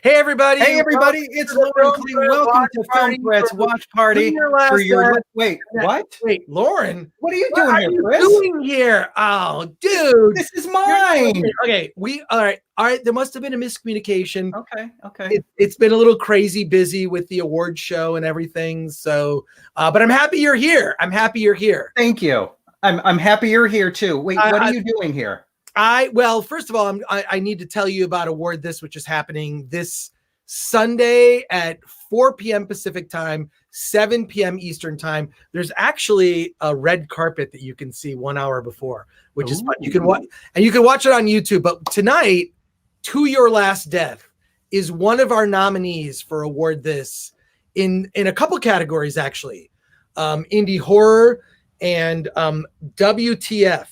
Hey everybody! Hey everybody! It's Lauren Kling. Welcome to Film Threats Watch Party for your wait. What? Wait, Lauren, what are you doing here, Chris? What are you doing here? Oh, dude, this is mine. Okay, all right. There must have been a miscommunication. Okay. It's been a little crazy busy with the award show and everything. So, but I'm happy you're here. Thank you. I'm happy you're here too. Wait, what are you doing here? Well, first of all, I need to tell you about Award This, which is happening this Sunday at 4 p.m. Pacific time, 7 p.m. Eastern time. There's actually a red carpet that you can see 1 hour before, which is fun. You can watch, and you can watch it on YouTube. But tonight, To Your Last Death is one of our nominees for Award This in a couple categories, actually. Indie horror and WTF.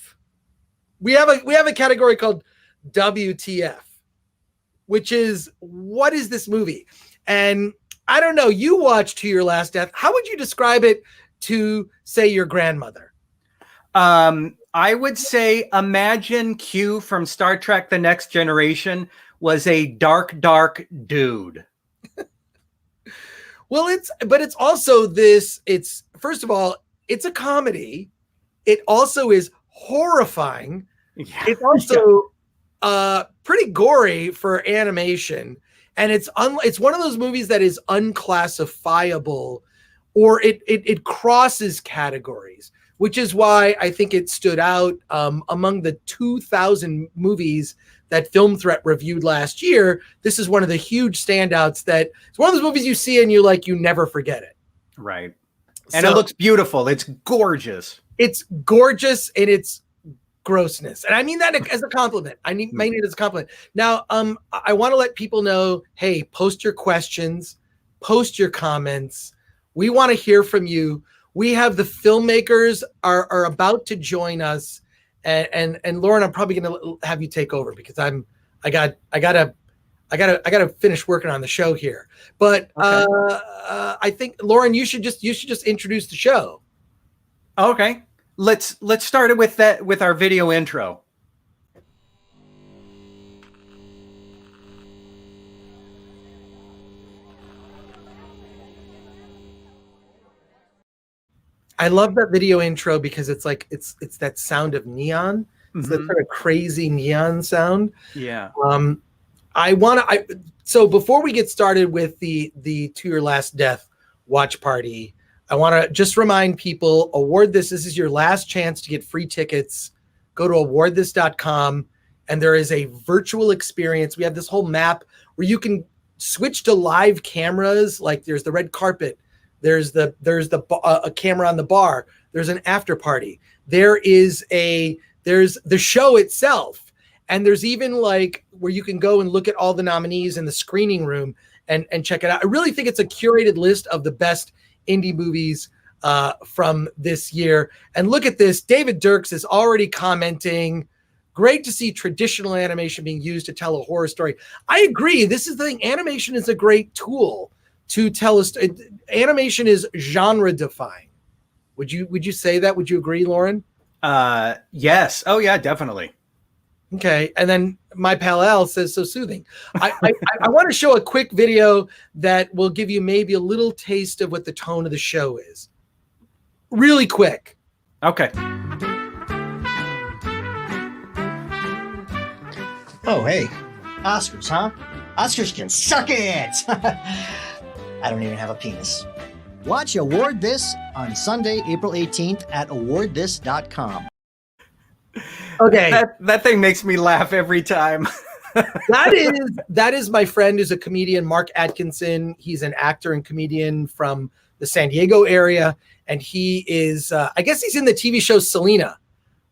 We have a category called WTF, which is what is this movie? And I don't know, you watched To Your Last Death. How would you describe it to, say, your grandmother? I would say imagine Q from Star Trek The Next Generation was a dark dude. Well, it's also this, first of all, it's a comedy. It also is horrifying. Yeah. It's also pretty gory for animation, and it's one of those movies that is unclassifiable, or it crosses categories, which is why I think it stood out among the 2,000 movies that Film Threat reviewed last year. This is one of the huge standouts. That it's one of those movies you see and you never forget it. Right. And it looks beautiful. It's gorgeous. It's gorgeous in its grossness. And I mean that as a compliment. I mean it as a compliment. Now, I want to let people know, hey, post your questions, post your comments. We want to hear from you. We have the filmmakers are about to join us. And Lauren, I'm probably going to have you take over because I gotta finish working on the show here. But okay. I think Lauren, you should just introduce the show. Okay, let's start it with our video intro. I love that video intro because it's that sound of neon. It's that sort of crazy neon sound. Yeah. So before we get started with the To Your Last Death watch party, I want to just remind people, Award This. This is your last chance to get free tickets. Go to awardthis.com, and there is a virtual experience. We have this whole map where you can switch to live cameras. Like there's the red carpet. There's a camera on the bar. There's an after party. There's the show itself. And there's even where you can go and look at all the nominees in the screening room and check it out. I really think it's a curated list of the best indie movies from this year. And look at this. David Dirks is already commenting. Great to see traditional animation being used to tell a horror story. I agree. This is the thing. Animation is a great tool to tell us. Animation is genre defying. Would you say that? Would you agree, Lauren? Yes. Oh yeah, definitely. Okay, and then my pal Al says so soothing. I want to show a quick video that will give you maybe a little taste of what the tone of the show is. Really quick. Okay. Oh, hey. Oscars, huh? Oscars can suck it! I don't even have a penis. Watch Award This on Sunday, April 18th at awardthis.com. Okay. That thing makes me laugh every time. that is my friend who's a comedian, Mark Atkinson. He's an actor and comedian from the San Diego area. And he is, I guess he's in the TV show Selena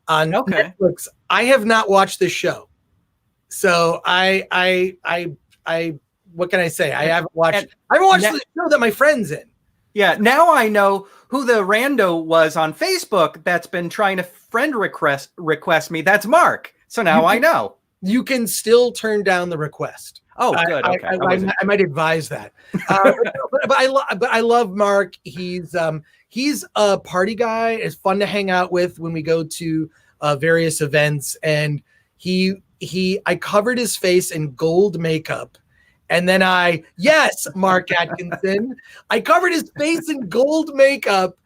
on Netflix. I have not watched this show. So I what can I say? I haven't watched the show that my friend's in. Yeah, now I know who the rando was on Facebook that's been trying to friend request me. That's Mark. So now I know. You can still turn down the request. Oh, good. Okay. I might advise that. But I love Mark. He's a party guy. It's fun to hang out with when we go to various events. And I covered his face in gold makeup And then yes, Mark Atkinson, I covered his face in gold makeup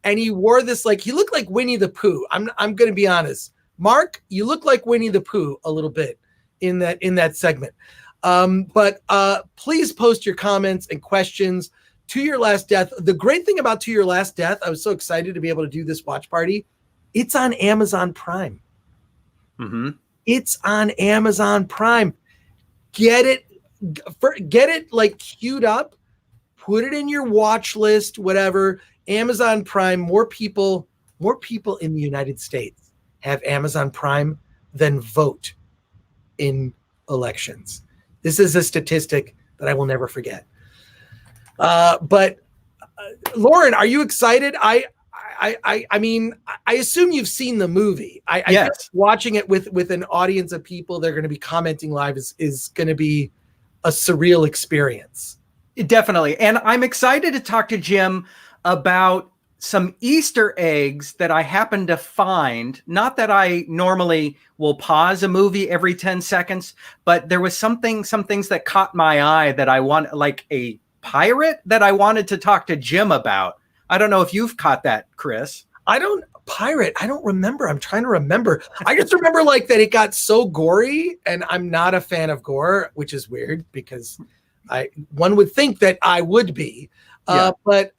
and he wore this, like, he looked like Winnie the Pooh. I'm going to be honest. Mark, you look like Winnie the Pooh a little bit in that segment. But please post your comments and questions. To Your Last Death. The great thing about To Your Last Death, I was so excited to be able to do this watch party. It's on Amazon Prime. Mm-hmm. It's on Amazon Prime. Get it like queued up, put it in your watch list, whatever. Amazon Prime. More people in the United States have Amazon Prime than vote in elections. This is a statistic that I will never forget. But Lauren, are you excited? I mean, I assume you've seen the movie. I yes. guess watching it with an audience of people they're going to be commenting live is going to be a surreal experience. Definitely. And I'm excited to talk to Jim about some Easter eggs that I happen to find. Not that I normally will pause a movie every 10 seconds, but there was some things that caught my eye that I want, like a pirate that I wanted to talk to Jim about. I don't know if you've caught that, Chris. I don't remember. I'm trying to remember. I just remember like that it got so gory, and I'm not a fan of gore, which is weird because one would think that I would be. But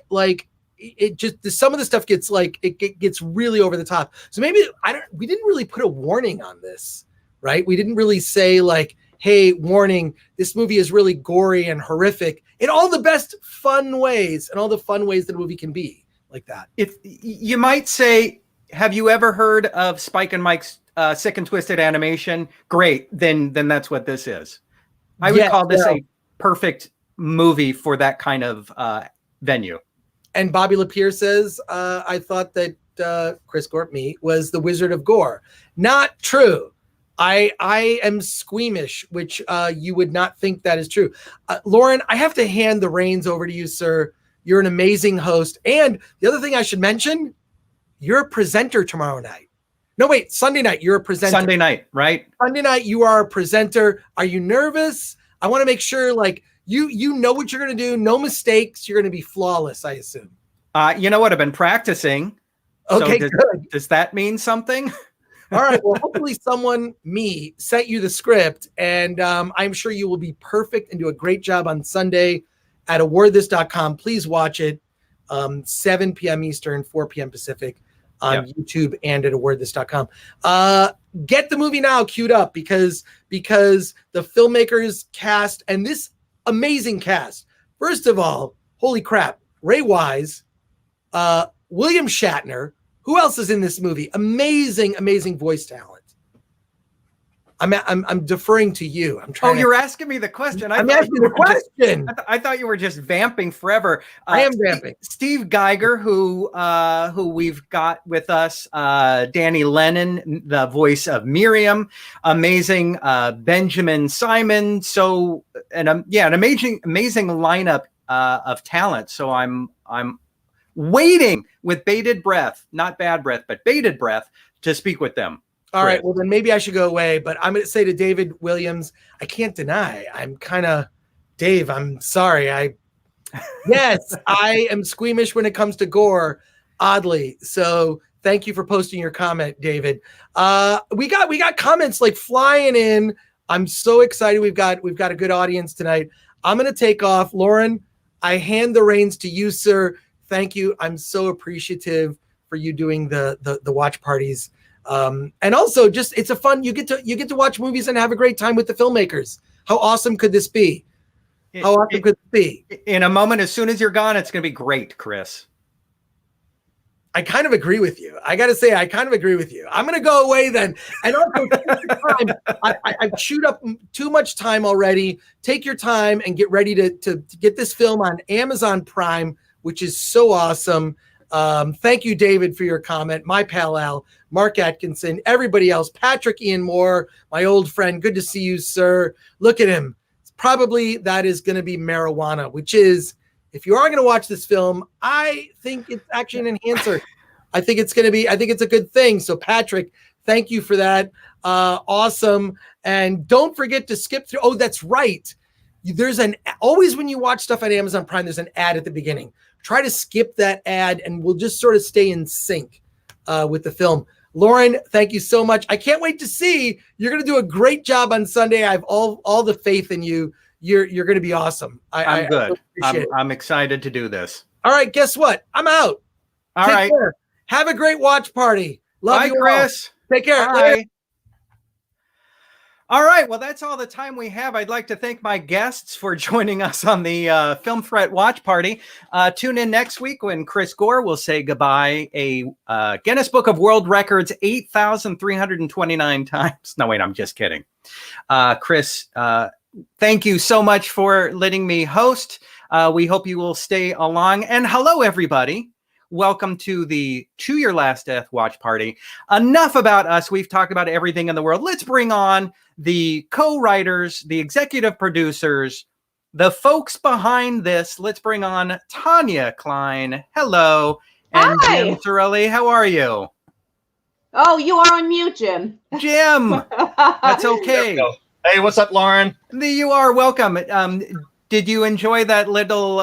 like it just, some of the stuff gets like, it gets really over the top. So maybe we didn't really put a warning on this, right? We didn't really say like, hey, warning, this movie is really gory and horrific in all the best fun ways and all the fun ways that a movie can be like that. If you might say, have you ever heard of Spike and Mike's Sick and Twisted Animation? Great. Then that's what this is. I would call this a perfect movie for that kind of venue. And Bobby Lapierre says, I thought that Chris Gorp, was the Wizard of Gore. Not true. I am squeamish, which you would not think that is true. Lauren, I have to hand the reins over to you, sir. You're an amazing host. And the other thing I should mention, you're a presenter tomorrow night. No, wait, Sunday night, you're a presenter. Sunday night, right? Sunday night, you are a presenter. Are you nervous? I want to make sure, like, you know what you're going to do. No mistakes. You're going to be flawless, I assume. You know what? I've been practicing. Okay, so good. Does that mean something? All right. Well, hopefully someone, sent you the script, and I'm sure you will be perfect and do a great job on Sunday at awardthis.com. Please watch it 7 p.m. Eastern, 4 p.m. Pacific on YouTube and at awardthis.com. Get the movie now queued up because the filmmakers cast, and this amazing cast. First of all, holy crap, Ray Wise, William Shatner. Who else is in this movie? Amazing voice talent. I'm deferring to you. You're asking me the question. I'm asking the question. I thought you were just vamping forever. I am vamping. Steve Geiger, who we've got with us, Dani Lennon, the voice of Miriam, amazing Benjamin Simon. So an amazing lineup of talent. So I'm waiting with bated breath, not bad breath, but bated breath to speak with them. All right. Well, then maybe I should go away, but I'm going to say to David Williams, I can't deny. Dave, I'm sorry. Yes, I am squeamish when it comes to gore, oddly. So thank you for posting your comment, David. We got comments like flying in. I'm so excited. We've got a good audience tonight. I'm going to take off. Lauren, I hand the reins to you, sir. Thank you. I'm so appreciative for you doing the watch parties. And also just, it's a fun, you get to watch movies and have a great time with the filmmakers. How awesome could this be? How awesome could this be? In a moment, as soon as you're gone, it's going to be great, Chris. I kind of agree with you. I got to say, I kind of agree with you. I'm going to go away then. And also, I've chewed up too much time already. Take your time and get ready to get this film on Amazon Prime, which is so awesome. Thank you, David, for your comment. My pal Al, Mark Atkinson, everybody else, Patrick Ian Moore, my old friend. Good to see you, sir. Look at him. Probably that is going to be marijuana, which is, if you are going to watch this film, I think it's actually an enhancer. I think it's a good thing. So Patrick, Thank you for that. Awesome. And don't forget to skip through. Oh, that's right. There's always when you watch stuff on Amazon Prime, there's an ad at the beginning. Try to skip that ad and we'll just sort of stay in sync with the film. Lauren, thank you so much. I can't wait to see. You're going to do a great job on Sunday. I have all the faith in you. You're going to be awesome. I'm good. Really I'm excited to do this. All right, guess what? I'm out. All right. Care. Have a great watch party. Love Bye, you, Chris. All. Take care. Bye. All right. Well, that's all the time we have. I'd like to thank my guests for joining us on the Film Threat Watch Party. Tune in next week when Chris Gore will say goodbye a Guinness Book of World Records 8,329 times. No, wait, I'm just kidding. Chris, thank you so much for letting me host. We hope you will stay along. And hello, everybody. Welcome to the To Your Last Death Watch Party. Enough about us. We've talked about everything in the world. Let's bring on the co-writers, the executive producers, the folks behind this. Let's bring on Tanya Klein. Hello. And Hi. Jim Sorelli. How are you? Oh, you are on mute, Jim. Jim. That's okay. Hey, what's up, Lauren? You are welcome. Did you enjoy that little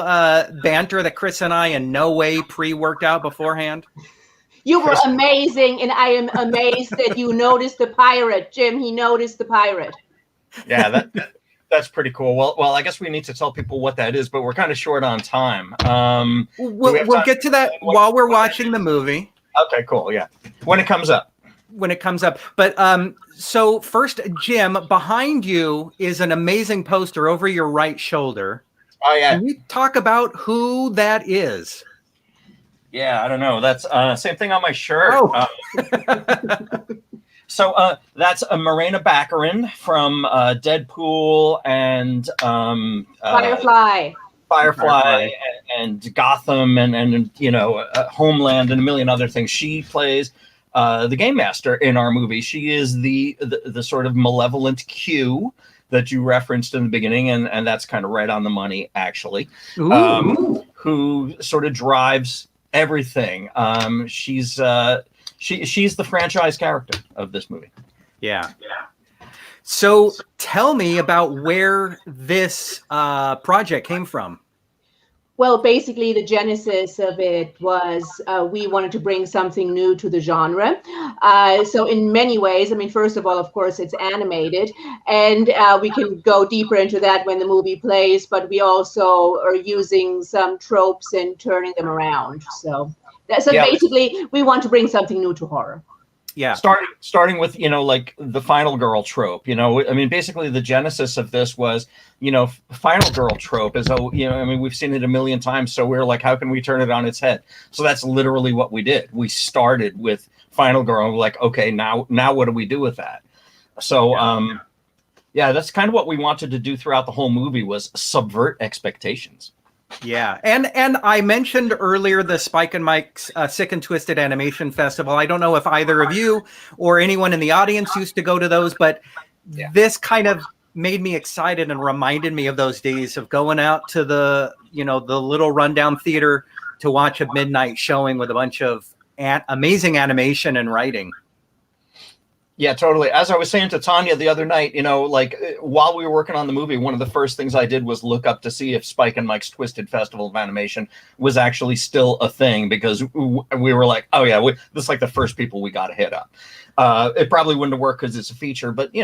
banter that Chris and I in no way pre-worked out beforehand? You were amazing, and I am amazed that you noticed the pirate, Jim. He noticed the pirate. Yeah, that's pretty cool. Well, I guess we need to tell people what that is, but we're kind of short on time. We'll get to that while we're watching the movie. Okay, cool. Yeah, when it comes up. But so first, Jim, behind you is an amazing poster over your right shoulder. Oh yeah. Can you talk about who that is? Yeah, I don't know. That's same thing on my shirt. Oh. So that's a Morena Baccarin from Deadpool and Firefly and Gotham and Homeland and a million other things. She plays the game master in our movie. She is the sort of malevolent Q that you referenced in the beginning, and that's kind of right on the money, actually. Who sort of drives everything. She's the franchise character of this movie. Yeah. So tell me about where this project came from. Well, basically, the genesis of it was we wanted to bring something new to the genre. So in many ways, I mean, first of all, of course, it's animated, and we can go deeper into that when the movie plays, but we also are using some tropes and turning them around. So basically, we want to bring something new to horror. Yeah. Starting with, like the final girl trope, I mean, basically the genesis of this was, final girl trope is, we've seen it a million times. So we're like, how can we turn it on its head? So that's literally what we did. We started with final girl and we're like, okay, now what do we do with that? So, that's kind of what we wanted to do throughout the whole movie was subvert expectations. Yeah, and I mentioned earlier the Spike and Mike's Sick and Twisted Animation Festival. I don't know if either of you or anyone in the audience used to go to those, but this kind of made me excited and reminded me of those days of going out to the little rundown theater to watch a midnight showing with a bunch of amazing animation and writing. Yeah, totally. As I was saying to Tanya the other night, while we were working on the movie, one of the first things I did was look up to see if Spike and Mike's Twisted Festival of Animation was actually still a thing, because we were like, oh yeah, this is like the first people we got to hit up. It probably wouldn't have worked because it's a feature, but they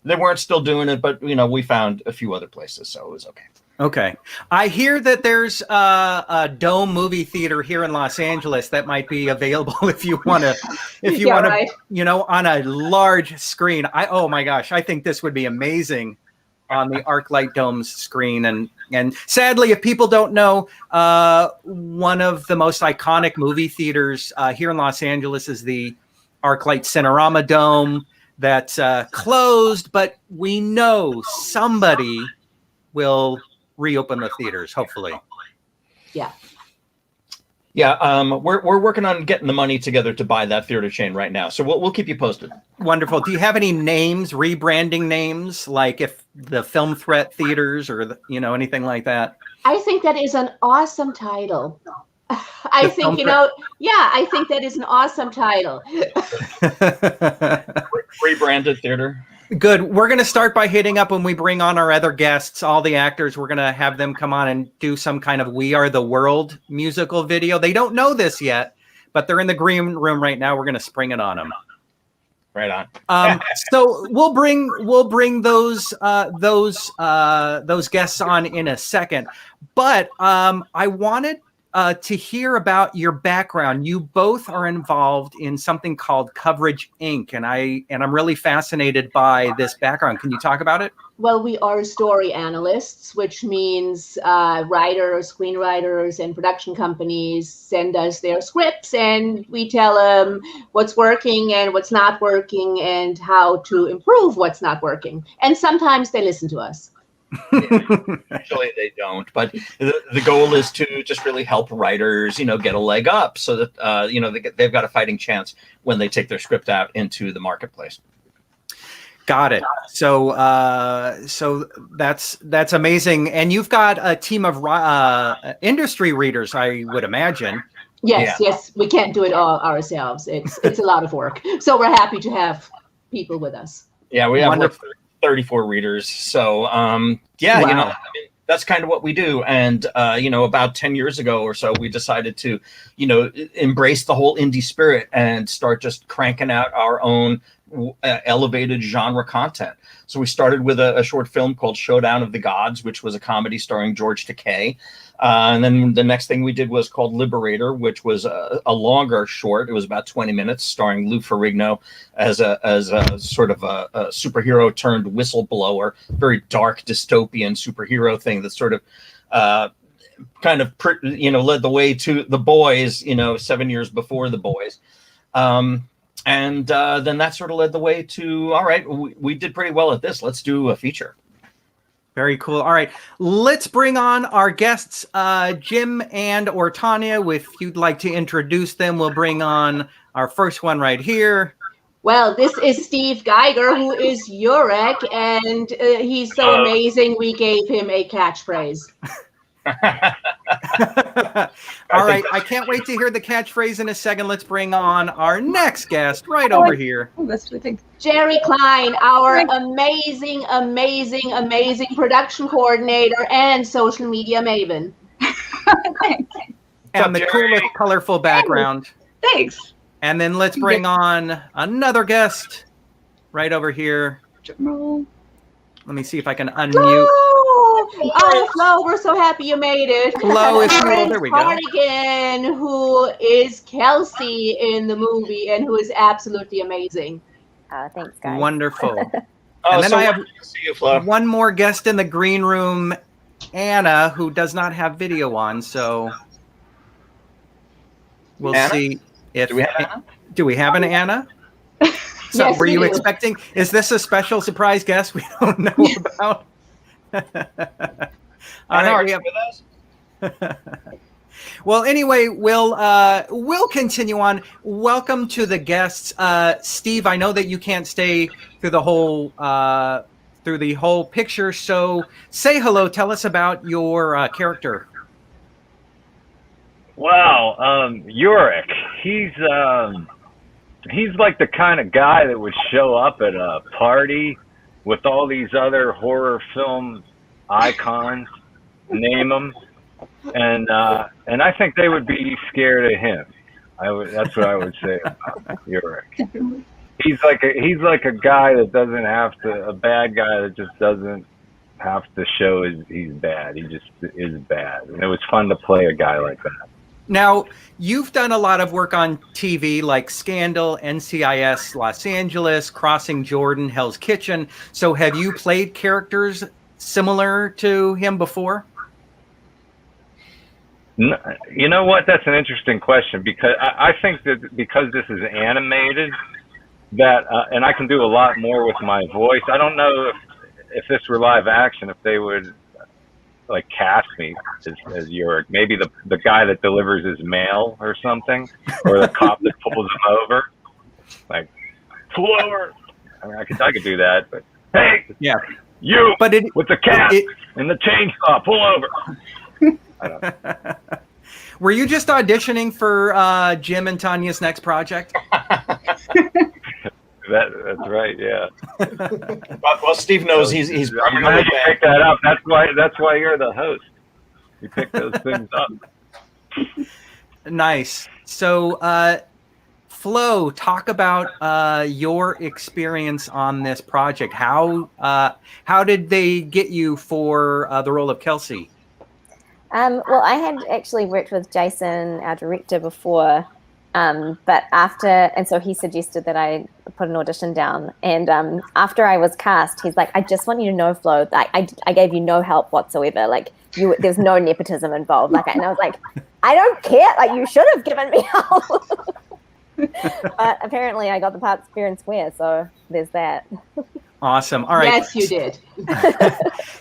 weren't still doing it, but we found a few other places, so it was okay. Okay. I hear that there's a Dome movie theater here in Los Angeles that might be available if you want to, on a large screen. Oh my gosh, I think this would be amazing on the ArcLight Dome's screen. And sadly, if people don't know, one of the most iconic movie theaters here in Los Angeles is the ArcLight Cinerama Dome that's closed, but we know somebody will reopen the theaters, hopefully. Yeah, we're working on getting the money together to buy that theater chain right now, so we'll keep you posted. Wonderful. Do you have any names, rebranding names, like if the Film Threat Theaters or anything like that? I think that is an awesome title. I think, I think that is an awesome title. Rebranded theater. Good. We're going to start by hitting up when we bring on our other guests, all the actors. We're going to have them come on and do some kind of We Are the World musical video. They don't know this yet, but they're in the green room right now. We're going to spring it on them. Right on. So we'll bring those guests on in a second. But I wanted to hear about your background. You both are involved in something called Coverage Inc. and I'm really fascinated by this background. Can you talk about it? Well, we are story analysts, which means writers, screenwriters, and production companies send us their scripts, and we tell them what's working and what's not working and how to improve what's not working. And sometimes they listen to us. Actually, they don't. But the goal is to just really help writers, get a leg up so that, they've got a fighting chance when they take their script out into the marketplace. Got it. So that's amazing. And you've got a team of industry readers, I would imagine. Yes. We can't do it all ourselves. It's a lot of work. So we're happy to have people with us. Yeah, we have 34 readers. So, wow. That's kind of what we do. And, about 10 years ago or so, we decided to, embrace the whole indie spirit and start just cranking out our own elevated genre content. So we started with a short film called Showdown of the Gods, which was a comedy starring George Takei. And then the next thing we did was called Liberator, which was a longer short. It was about 20 minutes, starring Lou Ferrigno as a sort of a superhero turned whistleblower, very dark dystopian superhero thing that sort of led the way to The Boys, 7 years before The Boys. And then that sort of led the way to, all right, we did pretty well at this. Let's do a feature. Very cool. All right, let's bring on our guests, Jim and or Tanya. If you'd like to introduce them, we'll bring on our first one right here. Well, this is Steve Geiger, who is Urek, and he's so amazing, we gave him a catchphrase. All right, I can't wait to hear the catchphrase in a second. Let's bring on our next guest right over here. Jerry Klein, our amazing production coordinator and social media maven. Thanks. And the coolest, colorful background. Thanks. And then let's bring on another guest right over here. Let me see if I can unmute. Oh, Flo, we're so happy you made it. Flo is cool. There we go. Cardigan, who is Kelsey in the movie and who is absolutely amazing. Thanks, guys. Wonderful. And then I have one more guest in the green room, Anna, who does not have video on. So we'll see if do we have an Anna? So Yes, were you do. expecting? Is this a special surprise guest we don't know about? All right, we have. Well, anyway, we'll continue on. Welcome to the guests, Steve. I know that you can't stay through the whole picture, so say hello. Tell us about your character. Wow, Urek. He's like the kind of guy that would show up at a party with all these other horror film icons, name them, and I think they would be scared of him. That's what I would say about Urek. He's like a guy that doesn't have to, a bad guy that just doesn't have to show he's bad. He just is bad, and it was fun to play a guy like that. Now, you've done a lot of work on TV like Scandal, NCIS Los Angeles, Crossing Jordan, Hell's Kitchen. So have you played characters similar to him before? You know what? That's an interesting question, because I think that because this is animated, that and I can do a lot more with my voice. I don't know if this were live action, if they would like cast me as Urek, maybe the guy that delivers his mail or something, or the cop that pulls him over, like pull over. I mean, I could do that, but hey, yeah, you, with the cat and the chainsaw, pull over. I don't know. Were you just auditioning for Jim and Tanya's next project? That's right. Yeah. Well, Steve knows he's I'm permanently glad you back. picked that up. That's why you're the host. You pick those things up. Nice. So, Flo, talk about your experience on this project. How did they get you for the role of Kelsey? Well, I had actually worked with Jason, our director, before, but and so he suggested that I put an audition down. And after I was cast, he's like, "I just want you to know, Flo, that I gave you no help whatsoever. Like, there's no nepotism involved." And I was like, "I don't care. Like, you should have given me help." But apparently, I got the parts fair and square, so there's that. Awesome. All right. Yes, you did.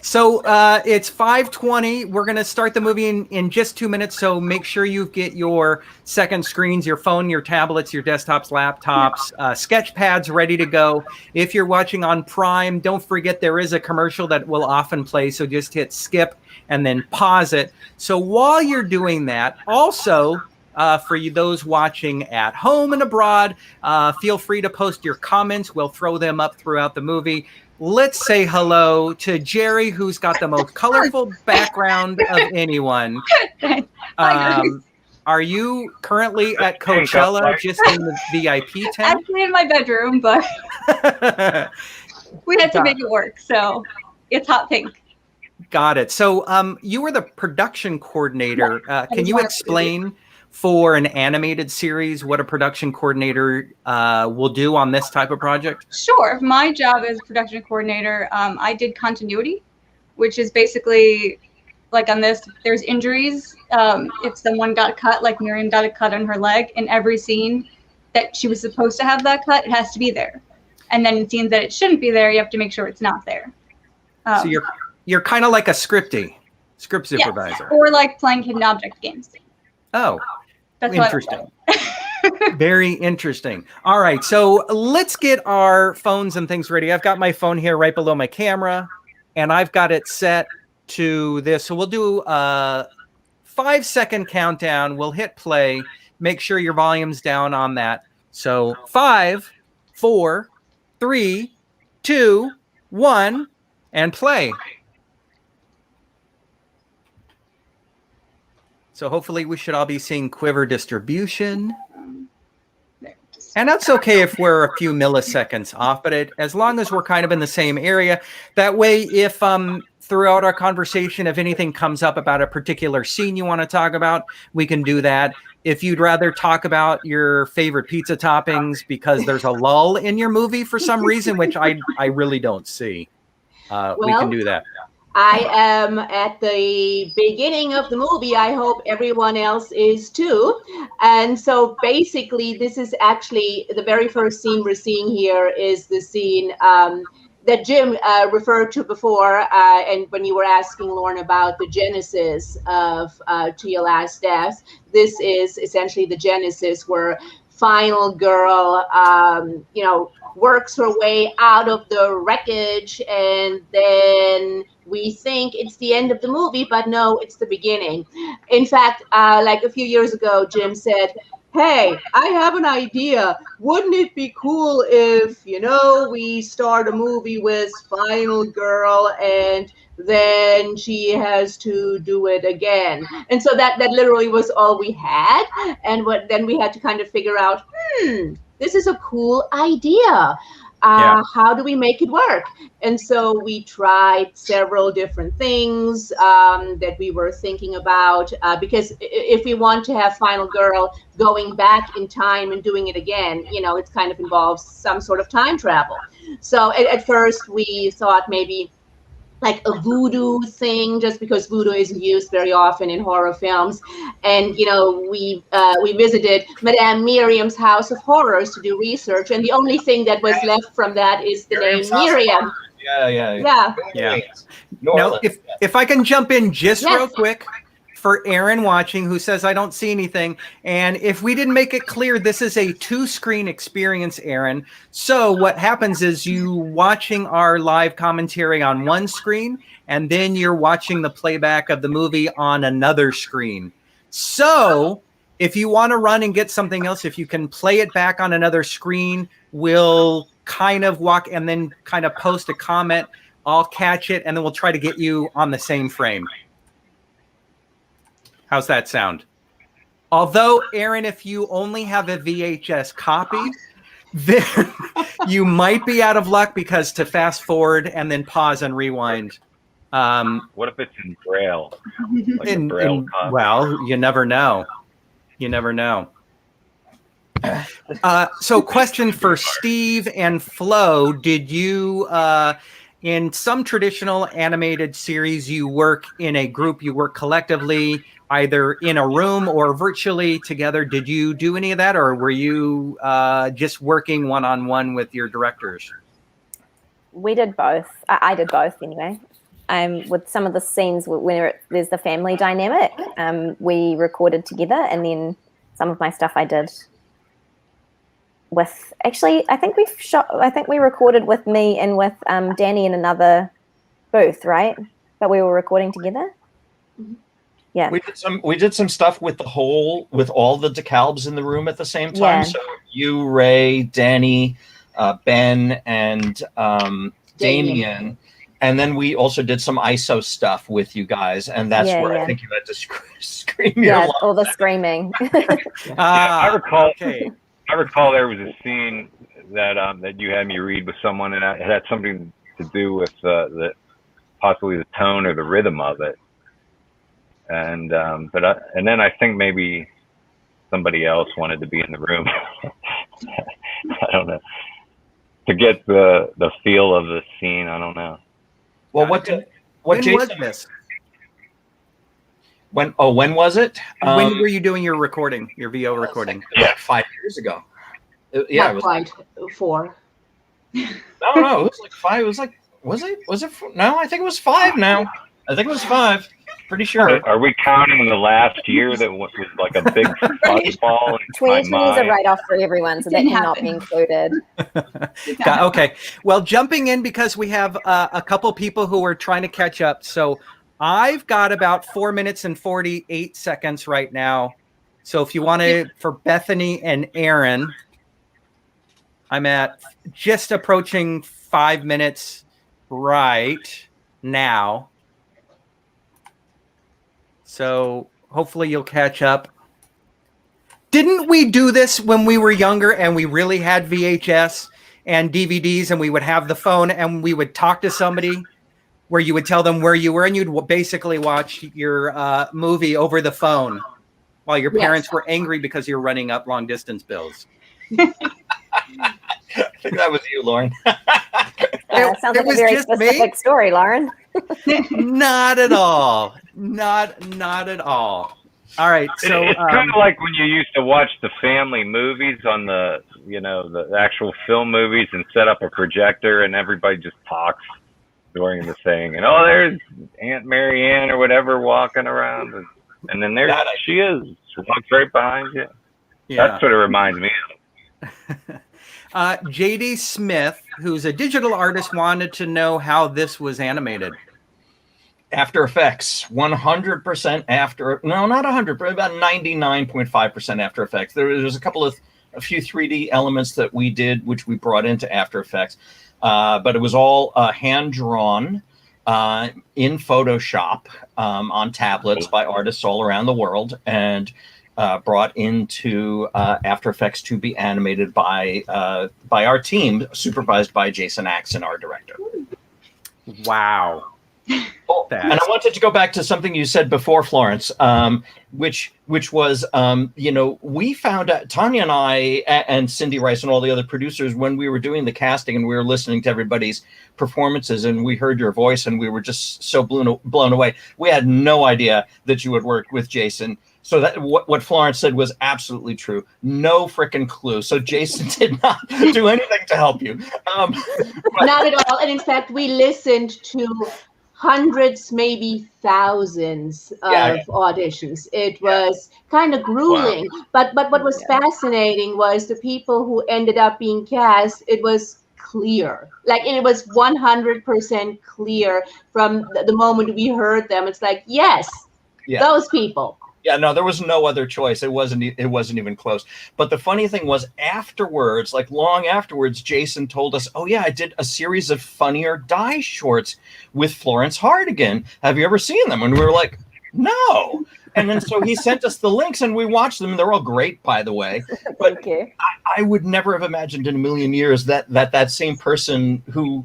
So it's 5:20. We're going to start the movie in just 2 minutes. So make sure you get your second screens, your phone, your tablets, your desktops, laptops, sketch pads ready to go. If you're watching on Prime, don't forget there is a commercial that will often play. So just hit skip and then pause it. So while you're doing that, also, for you, those watching at home and abroad, feel free to post your comments. We'll throw them up throughout the movie. Let's say hello to Jerry, who's got the most colorful background of anyone. Are you currently at Coachella, just in the VIP tent? Actually in my bedroom, but we had to make it work, so it's hot pink. Got it. So you were the production coordinator. Can you explain for an animated series what a production coordinator will do on this type of project? Sure. My job as production coordinator, I did continuity, which is basically like on this, there's injuries. If someone got cut, like Miriam got a cut on her leg, in every scene that she was supposed to have that cut, it has to be there. And then in scenes that it shouldn't be there, you have to make sure it's not there. So you're kind of like a script supervisor. Yes, or like playing hidden object games. Oh, that's interesting. Very interesting. All right, so let's get our phones and things ready. I've got my phone here right below my camera, and I've got it set to this. So we'll do a 5-second countdown. We'll hit play. Make sure your volume's down on that. So 5, 4, 3, 2, 1, and play. So hopefully we should all be seeing quiver distribution. And that's okay if we're a few milliseconds off, but as long as we're kind of in the same area, that way if throughout our conversation, if anything comes up about a particular scene you want to talk about, we can do that. If you'd rather talk about your favorite pizza toppings because there's a lull in your movie for some reason, which I really don't see, we can do that. I am at the beginning of the movie. I hope everyone else is too. And so basically, this is actually the very first scene we're seeing here is the scene that Jim referred to before. And when you were asking Lauren about the genesis of To Your Last Death, this is essentially the genesis where final girl, works her way out of the wreckage, and then we think it's the end of the movie, but no, it's the beginning. In fact, like a few years ago, Jim said, "Hey, I have an idea. Wouldn't it be cool if, we start a movie with Final Girl and then she has to do it again?" And so that literally was all we had. And then we had to kind of figure out, this is a cool idea. How do we make it work? And so we tried several different things that we were thinking about, because if we want to have Final Girl going back in time and doing it again, it kind of involves some sort of time travel. So at first we thought maybe like a voodoo thing, just because voodoo isn't used very often in horror films. And, we visited Madame Miriam's House of Horrors to do research. And the only thing that was left from that is the name Miriam. Yeah. Now, if I can jump in just real quick for Aaron watching, who says, I don't see anything. And if we didn't make it clear, this is a 2-screen experience, Aaron. So what happens is you watching our live commentary on one screen, and then you're watching the playback of the movie on another screen. So if you want to run and get something else, if you can play it back on another screen, we'll kind of walk and then kind of post a comment. I'll catch it, and then we'll try to get you on the same frame. How's that sound? Although, Aaron, if you only have a VHS copy, then you might be out of luck, because to fast forward and then pause and rewind. What if it's in Braille? Like a Braille copy? Well, you never know. You never know. So question for Steve and Flo. Did you, in some traditional animated series, you work in a group, you work collectively, either in a room or virtually together? Did you do any of that, or were you just working one-on-one with your directors? We did both. I did both anyway. With some of the scenes where there's the family dynamic, we recorded together, and then some of my stuff I did with, actually, I think we recorded with me and with Dani in another booth, right? But we were recording together. Mm-hmm. Yeah. We did some stuff with all the DeKalbs in the room at the same time. Yeah. So you, Ray, Dani, Ben, and Damien. And then we also did some ISO stuff with you guys, and that's where I think you had to scream. Yeah, all the screaming. I recall. Okay. I recall there was a scene that you had me read with someone, and it had something to do with possibly the tone or the rhythm of it. And then I think maybe somebody else wanted to be in the room. I don't know, to get the feel of the scene. I don't know. Well, when Jason, was this? When was it? When were you doing your recording, your VO recording? Like 5 years ago. Not quite 4. No, it was like 5. It was like, was it? No, I think it was 5 now. I think it was 5. Pretty sure. Are we counting the last year that was like a big fuzzball? 2020 is a write-off for everyone, so that cannot be included. Okay. Well, jumping in, because we have a couple people who are trying to catch up. So I've got about 4 minutes and 48 seconds right now. So if you want to, for Bethany and Aaron, I'm at just approaching 5 minutes right now. So hopefully you'll catch up. Didn't we do this when we were younger and we really had VHS and DVDs, and we would have the phone and we would talk to somebody where you would tell them where you were, and you'd basically watch your movie over the phone while your parents were angry because you're running up long distance bills? I think that was you, Lauren. Sounds like a very specific story, Lauren. Not at all. Not at all. All right. So it's kind of like when you used to watch the family movies on the actual film movies, and set up a projector and everybody just talks during the thing. And there's Aunt Mary Ann or whatever walking around, and then there she is. She walks right behind you. Yeah. That's what it reminds me of. JD Smith, who's a digital artist, wanted to know how this was animated. After Effects, 100% after. No, not 100, but about 99.5% After Effects. There's a few 3D elements that we did, which we brought into After Effects, but it was all hand drawn in Photoshop on tablets by artists all around the world, and brought into After Effects to be animated by our team, supervised by Jason Axon, our director. Wow. And I wanted to go back to something you said before, Florence, which was, we found out, Tanya and I and Cindy Rice and all the other producers, when we were doing the casting and we were listening to everybody's performances, and we heard your voice, and we were just so blown away. We had no idea that you would work with Jason. So that what Florence said was absolutely true. No freaking clue. So Jason did not do anything to help you. Not at all. And in fact, we listened to hundreds, maybe thousands of auditions. It was kind of grueling. Wow. But what was fascinating was the people who ended up being cast, it was clear. Like, it was 100% clear from the moment we heard them. It's like, yes, those people. Yeah, no, there was no other choice. It wasn't even close. But the funny thing was, afterwards, like long afterwards, Jason told us, "Oh yeah, I did a series of Funny or Die shorts with Florence Hardigan. Have you ever seen them?" And we were like, "No." And then so he sent us the links, and we watched them. They're all great, by the way. But Thank you. I would never have imagined in a million years that same person who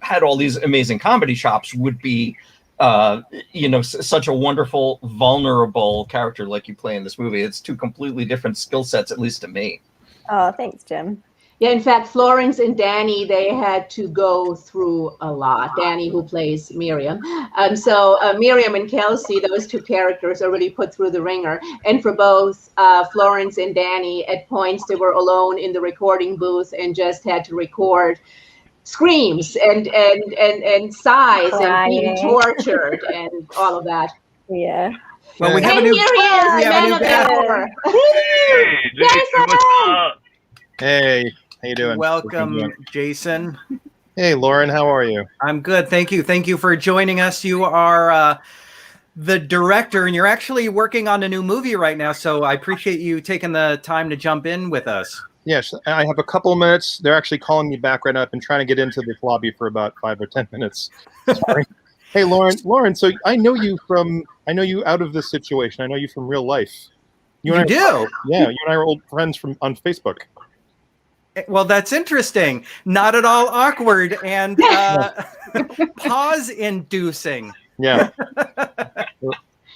had all these amazing comedy chops would be such a wonderful, vulnerable character like you play in this movie. It's two completely different skill sets, at least to me. Oh, thanks, Jim. Yeah, in fact, Florence and Danny, they had to go through a lot. Danny, who plays Miriam. So Miriam and Kelsey, those two characters are really put through the ringer. And for both Florence and Danny, at points they were alone in the recording booth and just had to record screams and sighs and being tortured and all of that. Yeah. Well, we have And a new. here he is, we have a man new of guest. the hour. Hey, Jason, what's up? Hey, how you doing? Welcome, Jason. Hey, Lauren, how are you? I'm good. Thank you. Thank you for joining us. You are the director, and you're actually working on a new movie right now. So I appreciate you taking the time to jump in with us. Yes, I have a couple of minutes. They're actually calling me back right now. I've been trying to get into this lobby for about 5 or 10 minutes. Sorry. Hey, Lauren. So I know you out of this situation. I know you from real life. You and I, do? Yeah, you and I are old friends on Facebook. Well, that's interesting. Not at all awkward and pause-inducing. Yeah.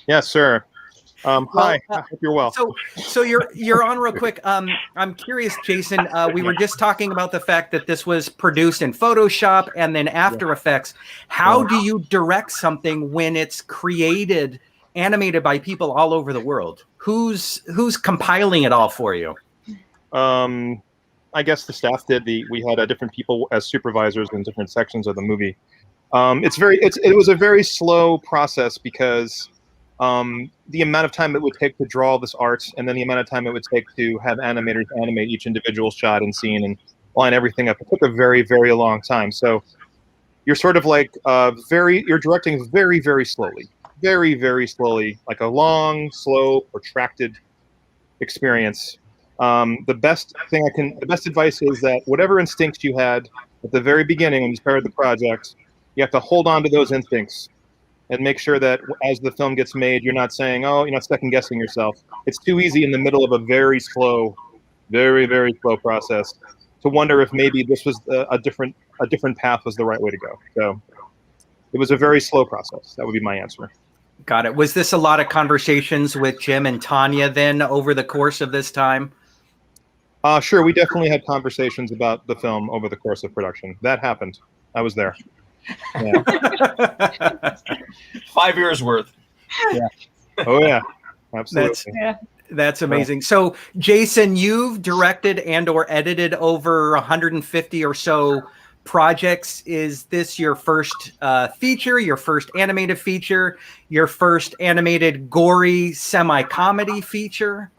Yes, sir. Hi. I hope you're well. So you're on real quick. I'm curious, Jason. We were just talking about the fact that this was produced in Photoshop and then After Effects. How do you direct something when it's animated by people all over the world? Who's compiling it all for you? I guess the staff did. We had different people as supervisors in different sections of the movie. It was a very slow process because the amount of time it would take to draw this art, and then the amount of time it would take to have animators animate each individual shot and scene and line everything up. It took a very, very long time. So you're sort of like you're directing very, very slowly, very, very slowly, like a long, slow, protracted experience. The best advice is that whatever instincts you had at the very beginning when you started the project, you have to hold on to those instincts and make sure that as the film gets made, you're not saying, oh, you're not second guessing yourself. It's too easy in the middle of a very slow, very, very slow process to wonder if maybe this was a different path was the right way to go. So it was a very slow process. That would be my answer. Got it. Was this a lot of conversations with Jim and Tanya then over the course of this time? Sure. We definitely had conversations about the film over the course of production. That happened. I was there. Yeah. 5 years worth. Yeah. Oh yeah. Absolutely. That's amazing. So, Jason, you've directed and or edited over 150 or so projects. Is this your first feature, your first animated feature, your first animated gory semi-comedy feature?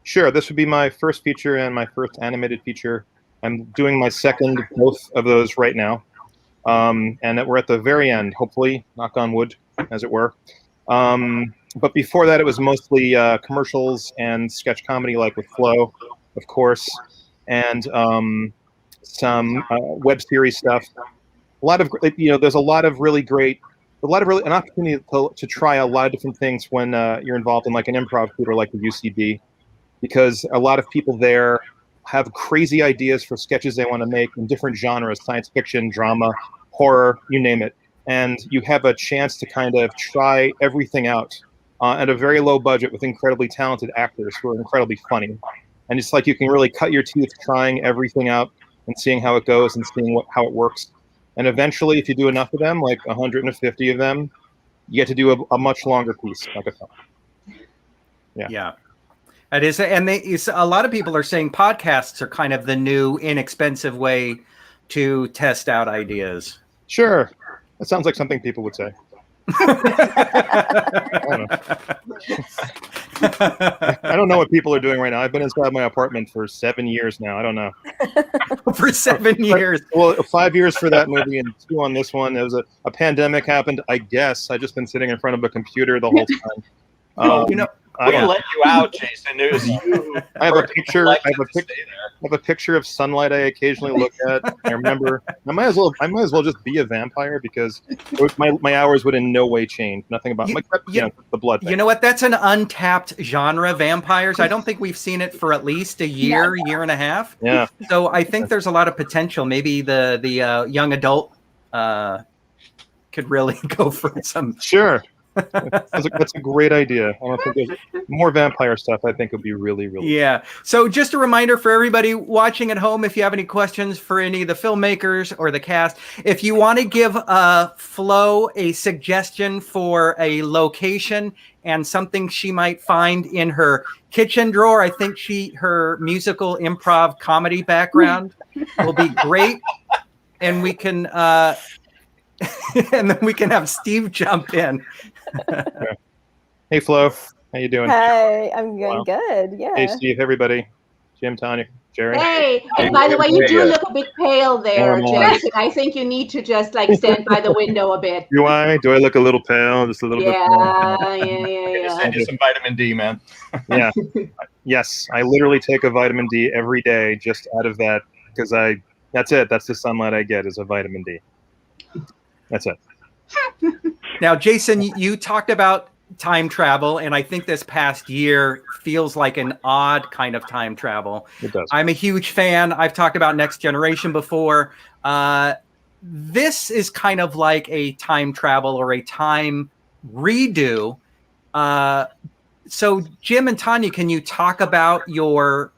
Sure. This would be my first feature and my first animated feature. I'm doing my second, both of those right now. And we're at the very end, hopefully, knock on wood, as it were. But before that, it was mostly commercials and sketch comedy, like with Flo, of course, and some web series stuff. A lot of, there's a lot of really great, an opportunity to try a lot of different things when you're involved in like an improv theater like the UCB, because a lot of people there have crazy ideas for sketches they want to make in different genres, science fiction, drama, horror, you name it. And you have a chance to kind of try everything out at a very low budget with incredibly talented actors who are incredibly funny. And it's like you can really cut your teeth trying everything out and seeing how it goes and seeing how it works. And eventually, if you do enough of them, like 150 of them, you get to do a much longer piece, like a film. Yeah. It is, and a lot of people are saying podcasts are kind of the new inexpensive way to test out ideas. Sure. That sounds like something people would say. I don't know what people are doing right now. I've been inside my apartment for 7 years now. I don't know. For 7 years. Well, 5 years for that movie and 2 on this one. There was a pandemic happened, I guess. I've just been sitting in front of a computer the whole time. We let you out, Jason. It was you. I have a picture. I have a picture of sunlight I occasionally look at. I remember. I might as well just be a vampire because my hours would in no way change. Nothing about the blood thing. You know what? That's an untapped genre, vampires. I don't think we've seen it for at least a year and a half. Yeah. So I think there's a lot of potential. Maybe the young adult could really go for some. Sure. That's a great idea. I don't think there's more vampire stuff. I think would be really, really. Yeah. So just a reminder for everybody watching at home, if you have any questions for any of the filmmakers or the cast, if you want to give Flo a suggestion for a location and something she might find in her kitchen drawer, I think her musical improv comedy background will be great, and we can and then we can have Steve jump in. Hey Flo, how you doing? Hey, I'm going good. Yeah. Hey Steve, everybody, Jim, Tanya, Jerry. Hey, and by the way, you do look a bit pale there, Jason. I think you need to just like stand by the window a bit. Do I? Do I look a little pale? Just a little bit. Yeah. Send you some vitamin D, man. Yeah. Yes, I literally take a vitamin D every day just out of that because that's it. That's the sunlight I get is a vitamin D. That's it. Now, Jason, you talked about time travel, and I think this past year feels like an odd kind of time travel. It does. I'm a huge fan. I've talked about Next Generation before. This is kind of like a time travel or a time redo. So, Jim and Tanya, can you talk about your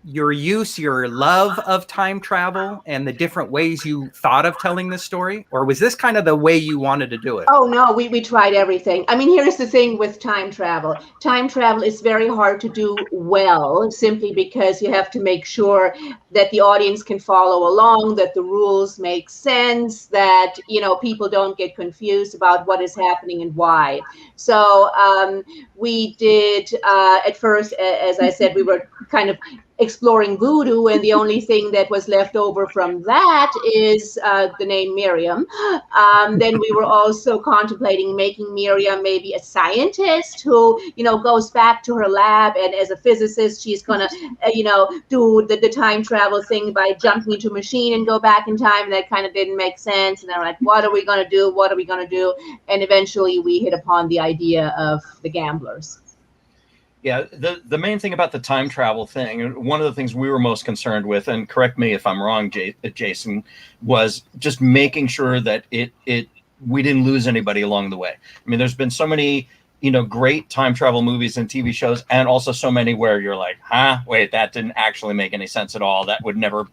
love of time travel and the different ways you thought of telling this story? Or was this kind of the way you wanted to do it? Oh, no, we tried everything. I mean, here's the thing with time travel. Time travel is very hard to do well, simply because you have to make sure that the audience can follow along, that the rules make sense, that, people don't get confused about what is happening and why. So we did, at first, as I said, we were kind of exploring voodoo, and the only thing that was left over from that is the name Miriam. Then we were also contemplating making Miriam maybe a scientist who, goes back to her lab, and as a physicist, she's gonna, do the time travel thing by jumping into a machine and go back in time. That kind of didn't make sense, and then we're like, what are we gonna do? What are we gonna do? And eventually we hit upon the idea of the gamblers. Yeah, the main thing about the time travel thing, one of the things we were most concerned with, and correct me if I'm wrong, Jason, was just making sure that we didn't lose anybody along the way. I mean, there's been so many, great time travel movies and TV shows, and also so many where you're like, wait, that didn't actually make any sense at all. That would never,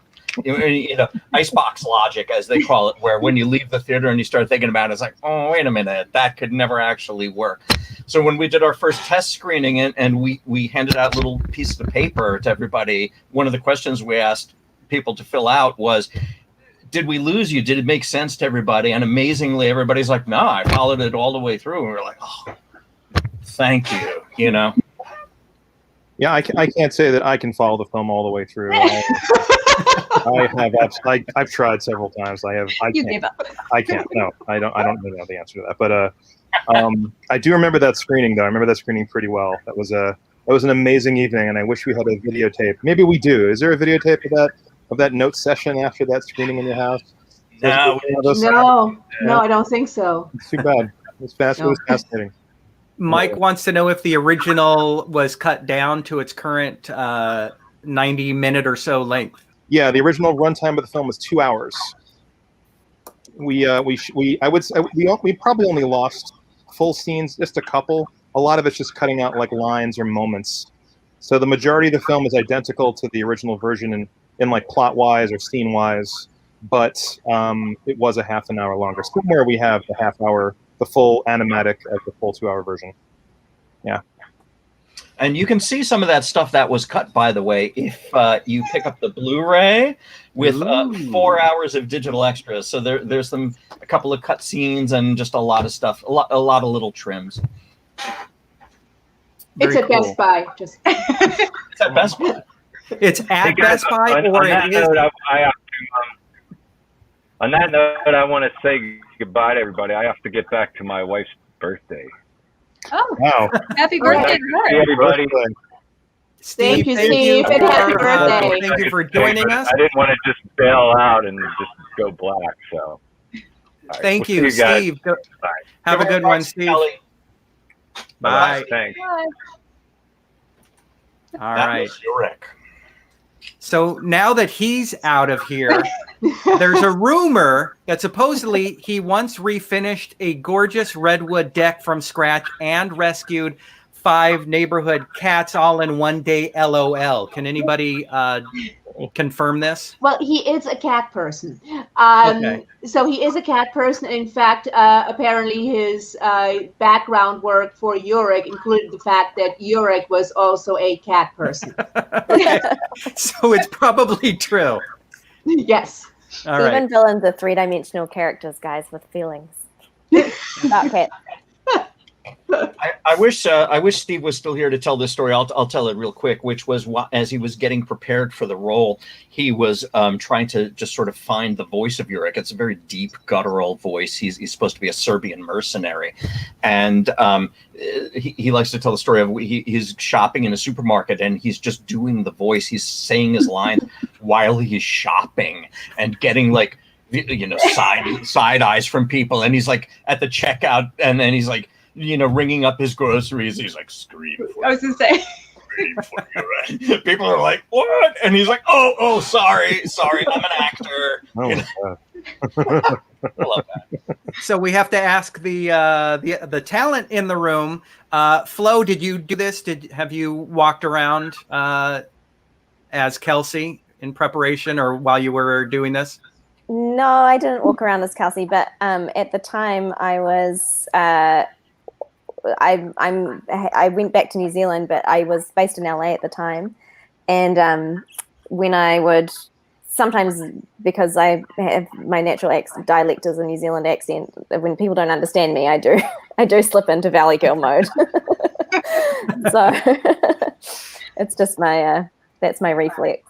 icebox logic, as they call it, where when you leave the theater and you start thinking about it, it's like, oh, wait a minute, that could never actually work. So when we did our first test screening and we handed out little pieces of paper to everybody, one of the questions we asked people to fill out was, did we lose you? Did it make sense to everybody? And amazingly, everybody's like, no, I followed it all the way through. And we were like, oh, thank you, Yeah, I can't say that I can follow the film all the way through. I've tried several times. You gave up. I can't. No, I don't really know the answer to that. But I do remember that screening, though. I remember that screening pretty well. That was an amazing evening, and I wish we had a videotape. Maybe we do. Is there a videotape of that note session after that screening in your house? No, I don't think so. It's too bad. It was fascinating. Mike wants to know if the original was cut down to its current 90-minute or so length. Yeah, the original runtime of the film was 2 hours. We probably only lost full scenes, just a couple. A lot of it's just cutting out like lines or moments. So the majority of the film is identical to the original version in like plot wise or scene wise, but it was a half an hour longer. Somewhere we have the half hour, the full animatic of the full 2 hour version. Yeah. And you can see some of that stuff that was cut, by the way, if you pick up the Blu-ray with 4 hours of digital extras. So there's a couple of cut scenes and just a lot of stuff, a lot of little trims. It's at Best Buy. It's at Best Buy. It's at Best Buy, or it is. On that note, I want to say goodbye to everybody. I have to get back to my wife's birthday. Oh, Wow. happy birthday, Hey, everybody. Thank you, Steve, and happy birthday. Thank you for joining us. I didn't want to just bail out and just go black, so. All right, Thank we'll you, see guys. Steve. Bye. Have a good one, Steve. Kelly. Bye. Thanks. All That right. was Rick. So now that he's out of here, there's a rumor that supposedly he once refinished a gorgeous redwood deck from scratch and rescued 5 neighborhood cats all in one day. LOL. Can anybody confirm this? Well, he is a cat person. Okay. So he is a cat person. In fact, apparently his background work for Ulrich included the fact that Ulrich was also a cat person. Okay. So it's probably true. Yes. All Even right. villains are 3-dimensional characters, guys, with feelings. About cats. I wish Steve was still here to tell this story. I'll tell it real quick, which was as he was getting prepared for the role, he was trying to just sort of find the voice of Ulrich. It's a very deep, guttural voice. He's supposed to be a Serbian mercenary, and he likes to tell the story of he's shopping in a supermarket and he's just doing the voice. He's saying his lines while he's shopping and getting like side eyes from people, and he's like at the checkout, and then he's like ringing up his groceries. He's like, scream for I was gonna say. people are like, what? And he's like, oh, sorry, I'm an actor. Oh, my God. I love that. So we have to ask the talent in the room. Flo, did you do this? Have you walked around as Kelsey in preparation or while you were doing this? No, I didn't walk around as Kelsey, but at the time I was I went back to New Zealand, but I was based in LA at the time, and when I would sometimes, because I have my natural dialect is a New Zealand accent, when people don't understand me, I do slip into Valley Girl mode. So it's just that's my reflex.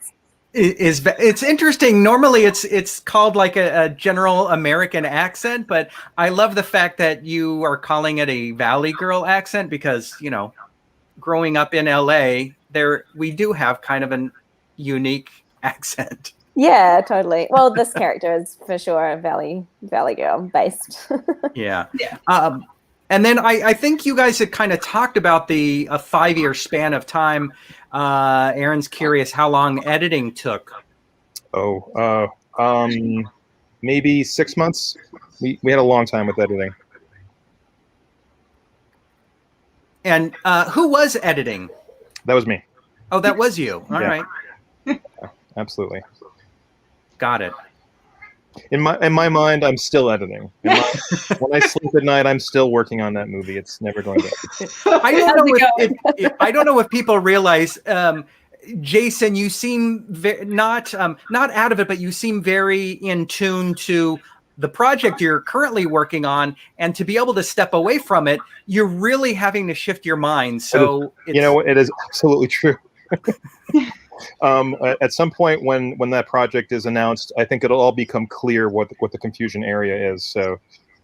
It's interesting. Normally it's called like a general American accent, but I love the fact that you are calling it a Valley Girl accent because, growing up in LA, we do have kind of a unique accent. Yeah, totally. Well, this character is for sure Valley Girl based. Yeah. And then I think you guys had kind of talked about a 5-year span of time. Aaron's curious how long editing took. Maybe 6 months. We had a long time with editing. And who was editing? That was me. Oh, that was you. All right. Absolutely. Got it. In my mind, I'm still editing. When I sleep at night, I'm still working on that movie. It's never going to. I don't know if people realize, Jason, you seem not out of it, but you seem very in tune to the project you're currently working on, and to be able to step away from it, you're really having to shift your mind. So it is absolutely true. At some point when that project is announced, I think it'll all become clear what the confusion area is. So,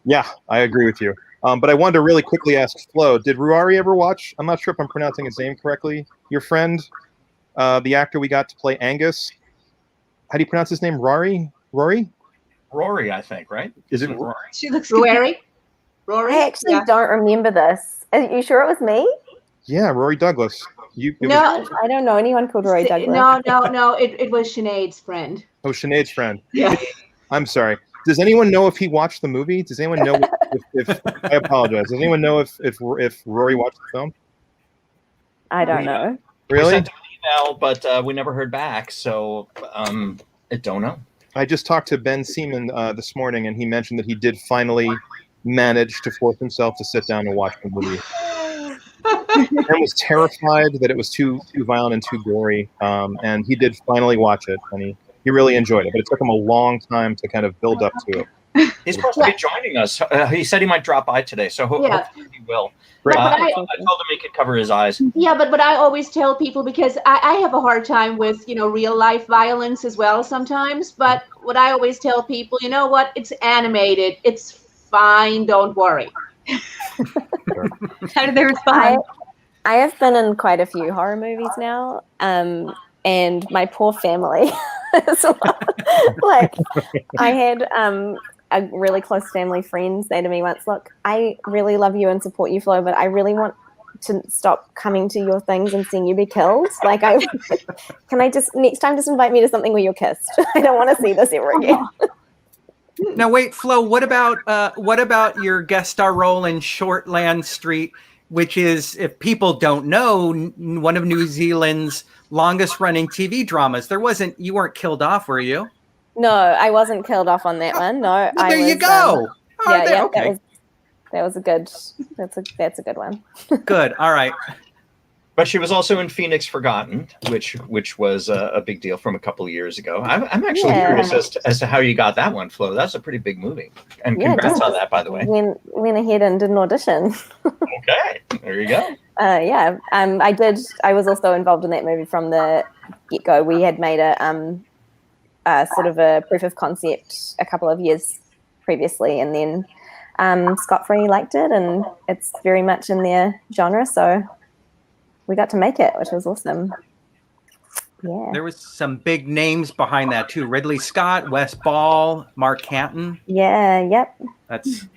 yeah, I agree with you. But I wanted to really quickly ask Flo, did Ruari ever watch? I'm not sure if I'm pronouncing his name correctly. Your friend, the actor we got to play Angus. How do you pronounce his name? Rory, I think, right? Is it Rory? She looks Rory? I actually don't remember this. Are you sure it was me? Yeah, Rory Douglas. No, I don't know anyone called Rory Douglas. No. It was Sinead's friend. Oh, Sinead's friend. Yeah. I'm sorry. Does anyone know if he watched the movie? Does anyone know if I apologize. Does anyone know if Rory watched the film? I don't know. We Really? sent him an email, but we never heard back. So I don't know. I just talked to Ben Seaman this morning, and he mentioned that he did finally manage to force himself to sit down and watch the movie. Ben was terrified that it was too violent and too gory, and he did finally watch it, and he really enjoyed it. But it took him a long time to kind of build up to it. He's supposed to be joining us. He said he might drop by today, so hopefully he will. Great. But I told him he could cover his eyes. Yeah, but I always tell people, because I have a hard time with, real life violence as well sometimes. But what I always tell people, you know what? It's animated. It's fine. Don't worry. How did they respond? I have been in quite a few horror movies now, and my poor family as well. Like, I had a really close family friend say to me once, "Look, I really love you and support you, Flo, but I really want to stop coming to your things and seeing you be killed. Like, can I just next time just invite me to something where you're kissed? I don't want to see this ever again." Now wait, Flo, what about your guest star role in Shortland Street, which is, if people don't know, one of New Zealand's longest running TV dramas? You weren't killed off, were you? No, I wasn't killed off on that one. No, well, there you go. Okay. That's a good one. Good. All right. But she was also in Phoenix Forgotten, which was a big deal from a couple of years ago. I'm actually curious as to how you got that one, Flo. That's a pretty big movie. And congrats on that, by the way. Went ahead and did an audition. Okay, there you go. I was also involved in that movie from the get-go. We had made a sort of a proof of concept a couple of years previously, and then Scott Free liked it, and it's very much in their genre, so we got to make it, which was awesome. Yeah. There was some big names behind that too. Ridley Scott, Wes Ball, Mark Canton. Yeah, yep. It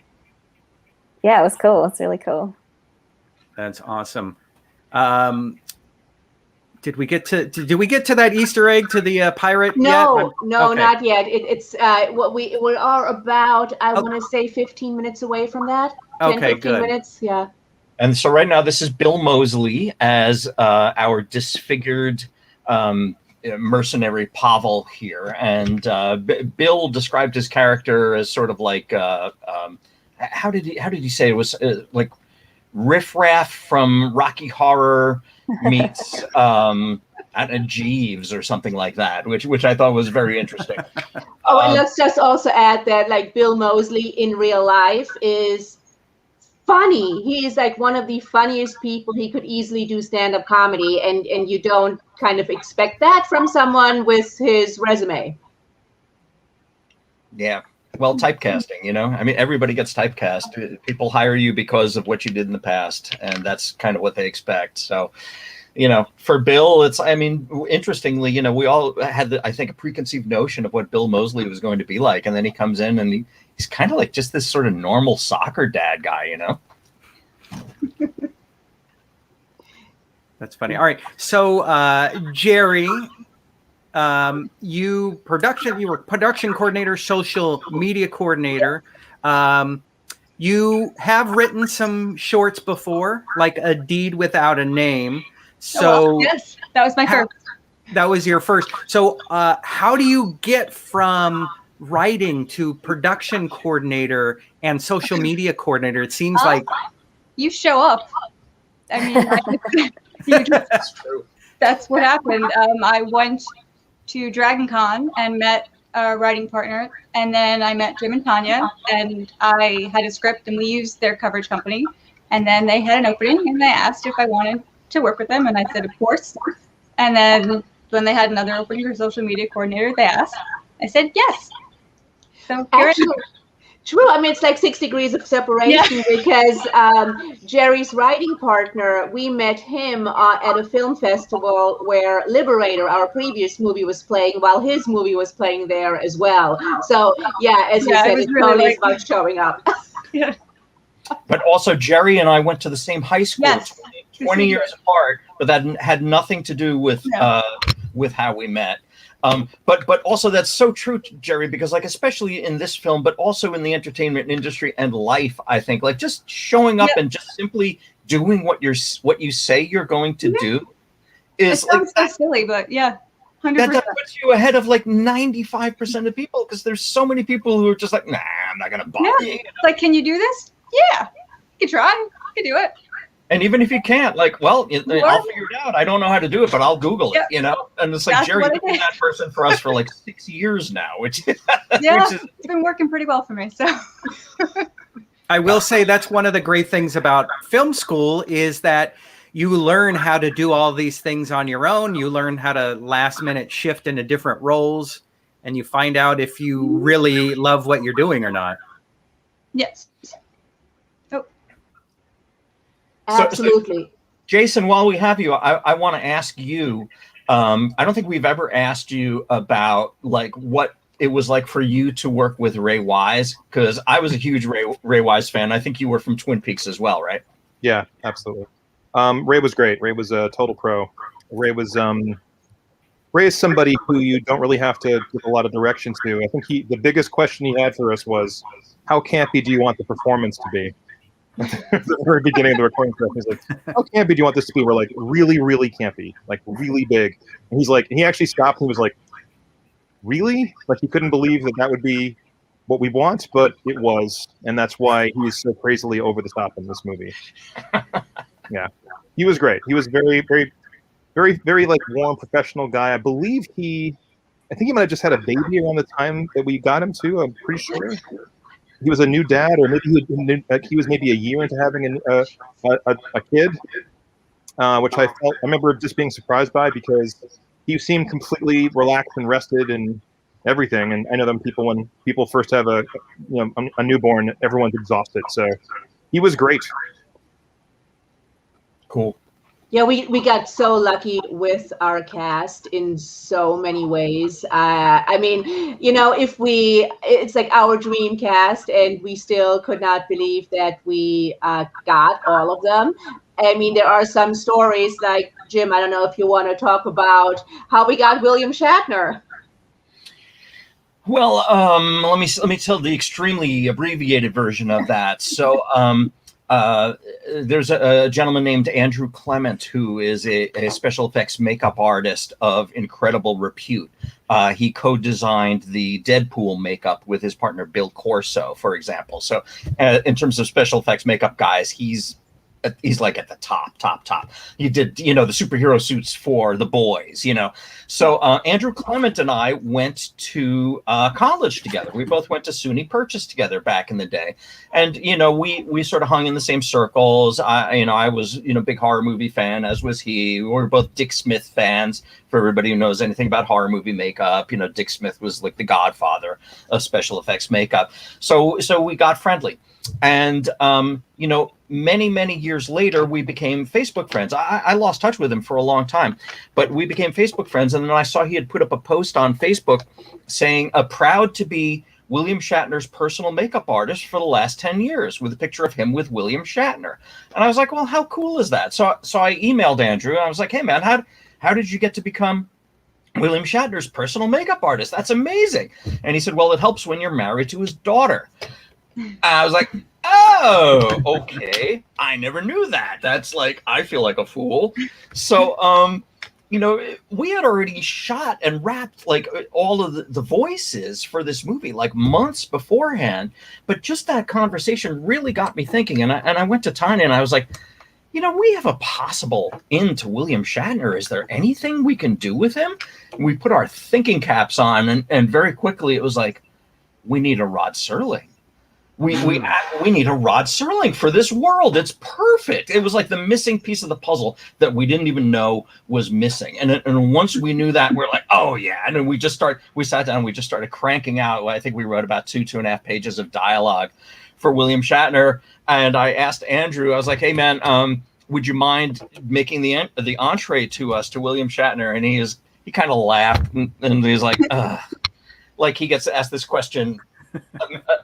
was cool. It's really cool. That's awesome. Did we get to that Easter egg to the pirate yet? No, Okay. not yet. It's what we are about. I want to say 15 minutes away from that. 10, Okay, 15 good. minutes. Yeah. And so right now, this is Bill Moseley as our disfigured mercenary Pavel here. And Bill described his character as sort of like, how did he say it was like riffraff from Rocky Horror meets Jeeves or something like that, which I thought was very interesting. And let's just also add that, like, Bill Moseley in real life is funny. He is like one of the funniest people. He could easily do stand-up comedy, and you don't kind of expect that from someone with his resume. Yeah. Well, typecasting, I mean, everybody gets typecast. People hire you because of what you did in the past, and that's kind of what they expect. So, for Bill, interestingly, we all had, I think, a preconceived notion of what Bill Moseley was going to be like. And then he comes in and he's kind of like just this sort of normal soccer dad guy, That's funny. All right. So, Jerry, you were production coordinator, social media coordinator. You have written some shorts before, like A Deed Without a Name. So yes, that was my first. That was your first. So how do you get from writing to production coordinator and social media coordinator? It seems like you show up. I mean, That's true. That's what happened. I went to Dragon Con and met a writing partner, and then I met Jim and Tanya, and I had a script, and we used their coverage company, and then they had an opening, and they asked if I wanted to work with them, and I said, of course. And then when they had another opening for social media coordinator, they asked. I said yes. So Actually, true. I mean, it's like 6 degrees of separation because Jerry's writing partner, we met him at a film festival where Liberator, our previous movie, was playing while his movie was playing there as well. So, yeah, as you said, it's really totally about showing up. Yeah. But also, Jerry and I went to the same high school, Yes. 20 years apart, but that had nothing to do with how we met. But also that's so true, Jerry, because like especially in this film, but also in the entertainment industry and life, I think like just showing up and just simply doing what you say you're going to do is it sounds so silly, but yeah, 100%. that puts you ahead of like 95% of people, because there's so many people who are just like, nah, I'm not gonna bother you. Like, can you do this? Yeah, you can try. You can do it. And even if you can't, like, well, I'll figure it out. I don't know how to do it, but I'll Google it, And it's like, That's Jerry, what you've been that person for us for like 6 years now, which is It's been working pretty well for me. So I will say that's one of the great things about film school is that you learn how to do all these things on your own. You learn how to last minute shift into different roles, and you find out if you really love what you're doing or not. yes. Absolutely. So, Jason, while we have you, I want to ask you. I don't think we've ever asked you about like what it was like for you to work with Ray Wise, because I was a huge Ray Wise fan. I think you were from Twin Peaks as well, right? Yeah, absolutely. Ray was great. Ray was a total pro. Ray is somebody who you don't really have to give a lot of direction to. I think the biggest question he had for us was, how campy do you want the performance to be? At the very beginning of the recording session, he's like, how campy do you want this to be? We're like, really, really campy, like really big. And he's like, and he actually stopped and he was like, really? Like he couldn't believe that would be what we want, but it was. And that's why he's so crazily over the top in this movie. Yeah. He was great. He was very, very, very, very like warm, professional guy. I think he might have just had a baby around the time that we got him too. I'm pretty sure. He was a new dad, or maybe he was maybe a year into having a kid, which I remember just being surprised by, because he seemed completely relaxed and rested and everything. And I know when people first have a newborn, everyone's exhausted. So he was great. Cool. Yeah, we got so lucky with our cast in so many ways. I mean, it's like our dream cast, and we still could not believe that we got all of them. I mean, there are some stories like, Jim, I don't know if you want to talk about how we got William Shatner. Well, let me tell the extremely abbreviated version of that. So, there's a gentleman named Andrew Clement who is a special effects makeup artist of incredible repute. He co-designed the Deadpool makeup with his partner Bill Corso, for example. So in terms of special effects makeup guys, he's like at the top. He did, the superhero suits for The Boys, So Andrew Clement and I went to college together. We both went to SUNY Purchase together back in the day. And, we sort of hung in the same circles. I was, big horror movie fan, as was he. We were both Dick Smith fans. For everybody who knows anything about horror movie makeup, Dick Smith was like the godfather of special effects makeup. So we got friendly. And, many, many years later, we became Facebook friends. I lost touch with him for a long time, but we became Facebook friends. And then I saw he had put up a post on Facebook saying, proud to be William Shatner's personal makeup artist for the last 10 years, with a picture of him with William Shatner. And I was like, well, how cool is that? So I emailed Andrew. And I was like, hey, man, how did you get to become William Shatner's personal makeup artist? That's amazing. And he said, well, it helps when you're married to his daughter. I was like, oh, okay. I never knew that. That's like, I feel like a fool. So, we had already shot and wrapped like all of the voices for this movie like months beforehand. But just that conversation really got me thinking. And I went to Tanya and I was like, we have a possible into William Shatner. Is there anything we can do with him? And we put our thinking caps on, and very quickly it was like, we need a Rod Serling. We need a Rod Serling for this world. It's perfect. It was like the missing piece of the puzzle that we didn't even know was missing. And once we knew that, we're like, oh yeah. And then we sat down and we just started cranking out. I think we wrote about 2.5 pages of dialogue for William Shatner. And I asked Andrew, I was like, hey man, would you mind making the entree to us to William Shatner? And he kind of laughed and he's like, like he gets asked this question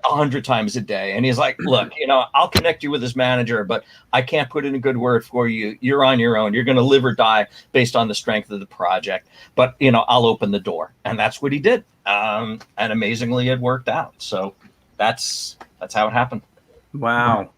100 times a day. And he's like, look, I'll connect you with his manager, but I can't put in a good word for you. You're on your own. You're going to live or die based on the strength of the project. But, I'll open the door. And that's what he did. And amazingly, it worked out. So that's how it happened. Wow.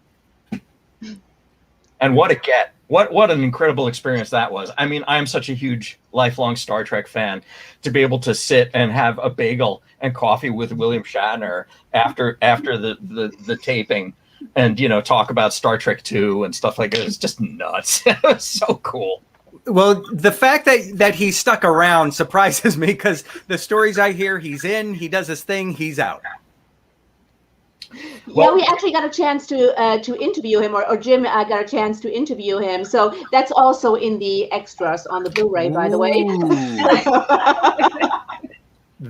And what a get. What an incredible experience that was. I mean, I'm such a huge lifelong Star Trek fan. To be able to sit and have a bagel and coffee with William Shatner after the taping and, talk about Star Trek 2 and stuff like that is just nuts. It was so cool. Well, the fact that he stuck around surprises me, because the stories I hear, he's in, he does his thing, he's out. Well, we actually got a chance to interview him, or Jim got a chance to interview him. So that's also in the extras on the Blu-ray, by the way.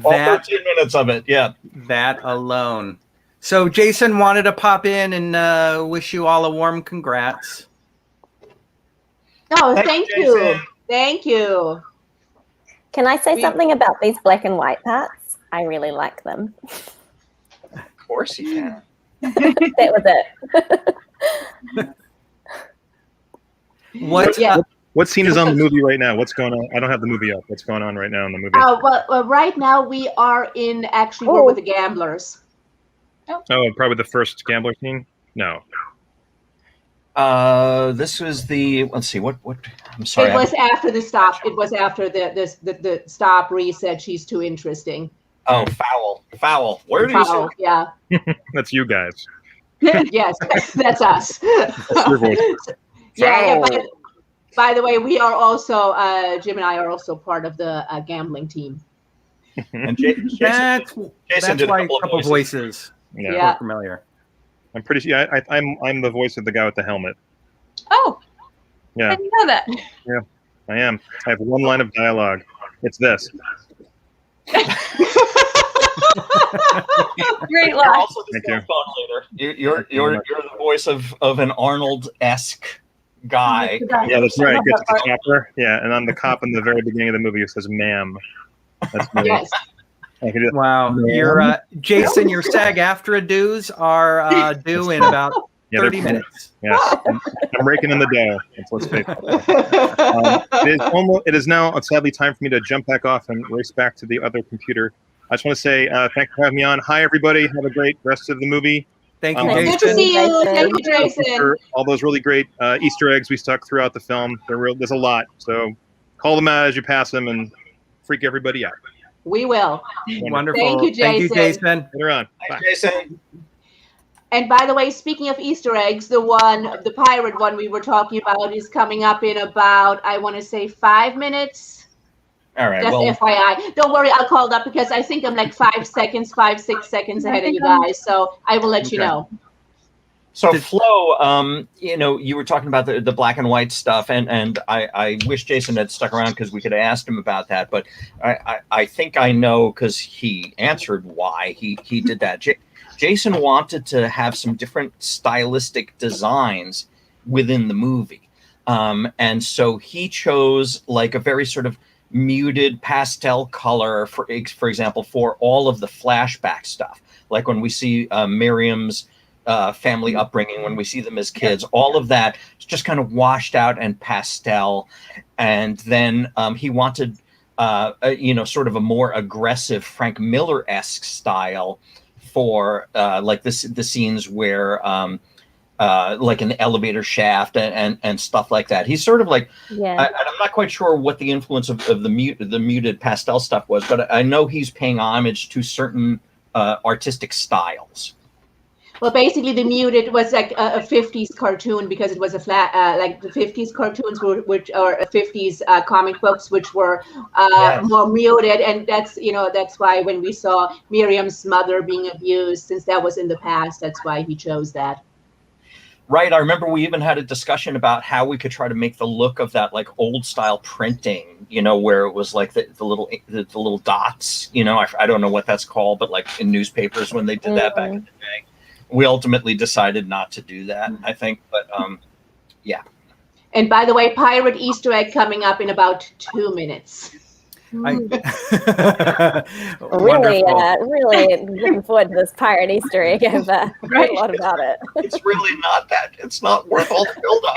All 13 minutes of it, yeah. That alone. So Jason wanted to pop in and wish you all a warm congrats. Oh, thank you. Jason. Thank you. Can I say something about these black and white parts? I really like them. Of course you can. That was it. What scene is on the movie right now? What's going on? I don't have the movie up. What's going on right now in the movie? Well, right now we are in we're with the gamblers. Oh, probably the first gambler scene? No. This was let's see, what I'm sorry. It was after the stop. It was after the stop where you said she's too interesting. Oh, foul. Where do you say? Yeah. That's you guys. Yes, that's us. That's your voice. Yeah. By the way, we are also Jim and I are also part of the gambling team. And Jason That's did why a couple of voices. Yeah. Familiar. I'm pretty sure. I'm the voice of the guy with the helmet. Oh. Yeah. I didn't know that. Yeah, I am. I have one line of dialogue. It's this. Great You're line. also the cell phone leader. You're the voice of an Arnold-esque guy. Yeah, that's right. Gets the chopper. Yeah, and I'm the cop in the very beginning of the movie who says "ma'am." That's me. Yes. Wow, your Jason, your SAG-AFTRA dues are due in about 30 minutes. Yes, I'm raking in the dough. Let's face it. It is now sadly time for me to jump back off and race back to the other computer. I just want to say thanks for having me on. Hi, everybody. Have a great rest of the movie. Thank you, Jason. Good to see you. Thank you, Jason. For all those really great Easter eggs we stuck throughout the film. There's a lot. So call them out as you pass them and freak everybody out. We will. Wonderful. Thank you, Jason. Thank you, Jason. Later on. Bye. Jason. And by the way, speaking of Easter eggs, the pirate one we were talking about is coming up in about, I want to say 5 minutes. All right. Just FYI. Don't worry, I'll call it up because I think I'm like 6 seconds ahead of you guys. So I will let you know. So Flo, you were talking about the black and white stuff, and I wish Jason had stuck around because we could have asked him about that. But I think I know because he answered why he did that. Jason wanted to have some different stylistic designs within the movie, and so he chose like a very sort of muted pastel color, for example, for all of the flashback stuff, like when we see Miriam's family upbringing, when we see them as kids, all of that is just kind of washed out and pastel. And then he wanted, sort of a more aggressive Frank Miller-esque style for like the scenes where like an elevator shaft and stuff like that. He's sort of like, I'm not quite sure what the influence of the muted pastel stuff was, but I know he's paying homage to certain artistic styles. Well, basically, the muted was like a 50s cartoon because it was a flat, like the 50s cartoons, which are 50s comic books, which were more muted. And that's why when we saw Miriam's mother being abused, since that was in the past, that's why he chose that. Right. I remember we even had a discussion about how we could try to make the look of that like old style printing, where it was like the little dots, I don't know what that's called, but like in newspapers when they did that back in the day. We ultimately decided not to do that, I think, but yeah. And by the way, pirate Easter egg coming up in about 2 minutes. Really looking forward to this pirate Easter egg. I've heard a lot about it. It's really not that. It's not worth all the build-up.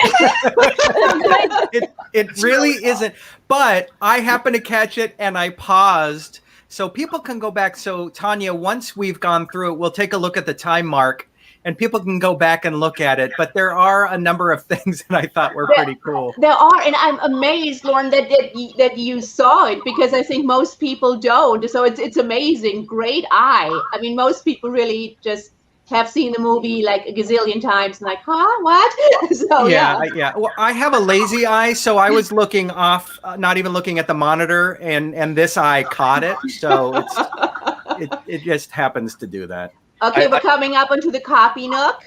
It really isn't. But I happened to catch it and I paused. So people can go back. So Tanya, once we've gone through it, we'll take a look at the time mark and people can go back and look at it. But there are a number of things that I thought were pretty cool. There are, and I'm amazed, Lauren, that you saw it because I think most people don't. So it's amazing. Great eye. I mean, most people really just have seen the movie like a gazillion times and like, huh, what? So yeah. Well, I have a lazy eye, so I was looking off, not even looking at the monitor, and this eye caught it. So it just happens to do that. Okay, we're coming up onto the copy nook,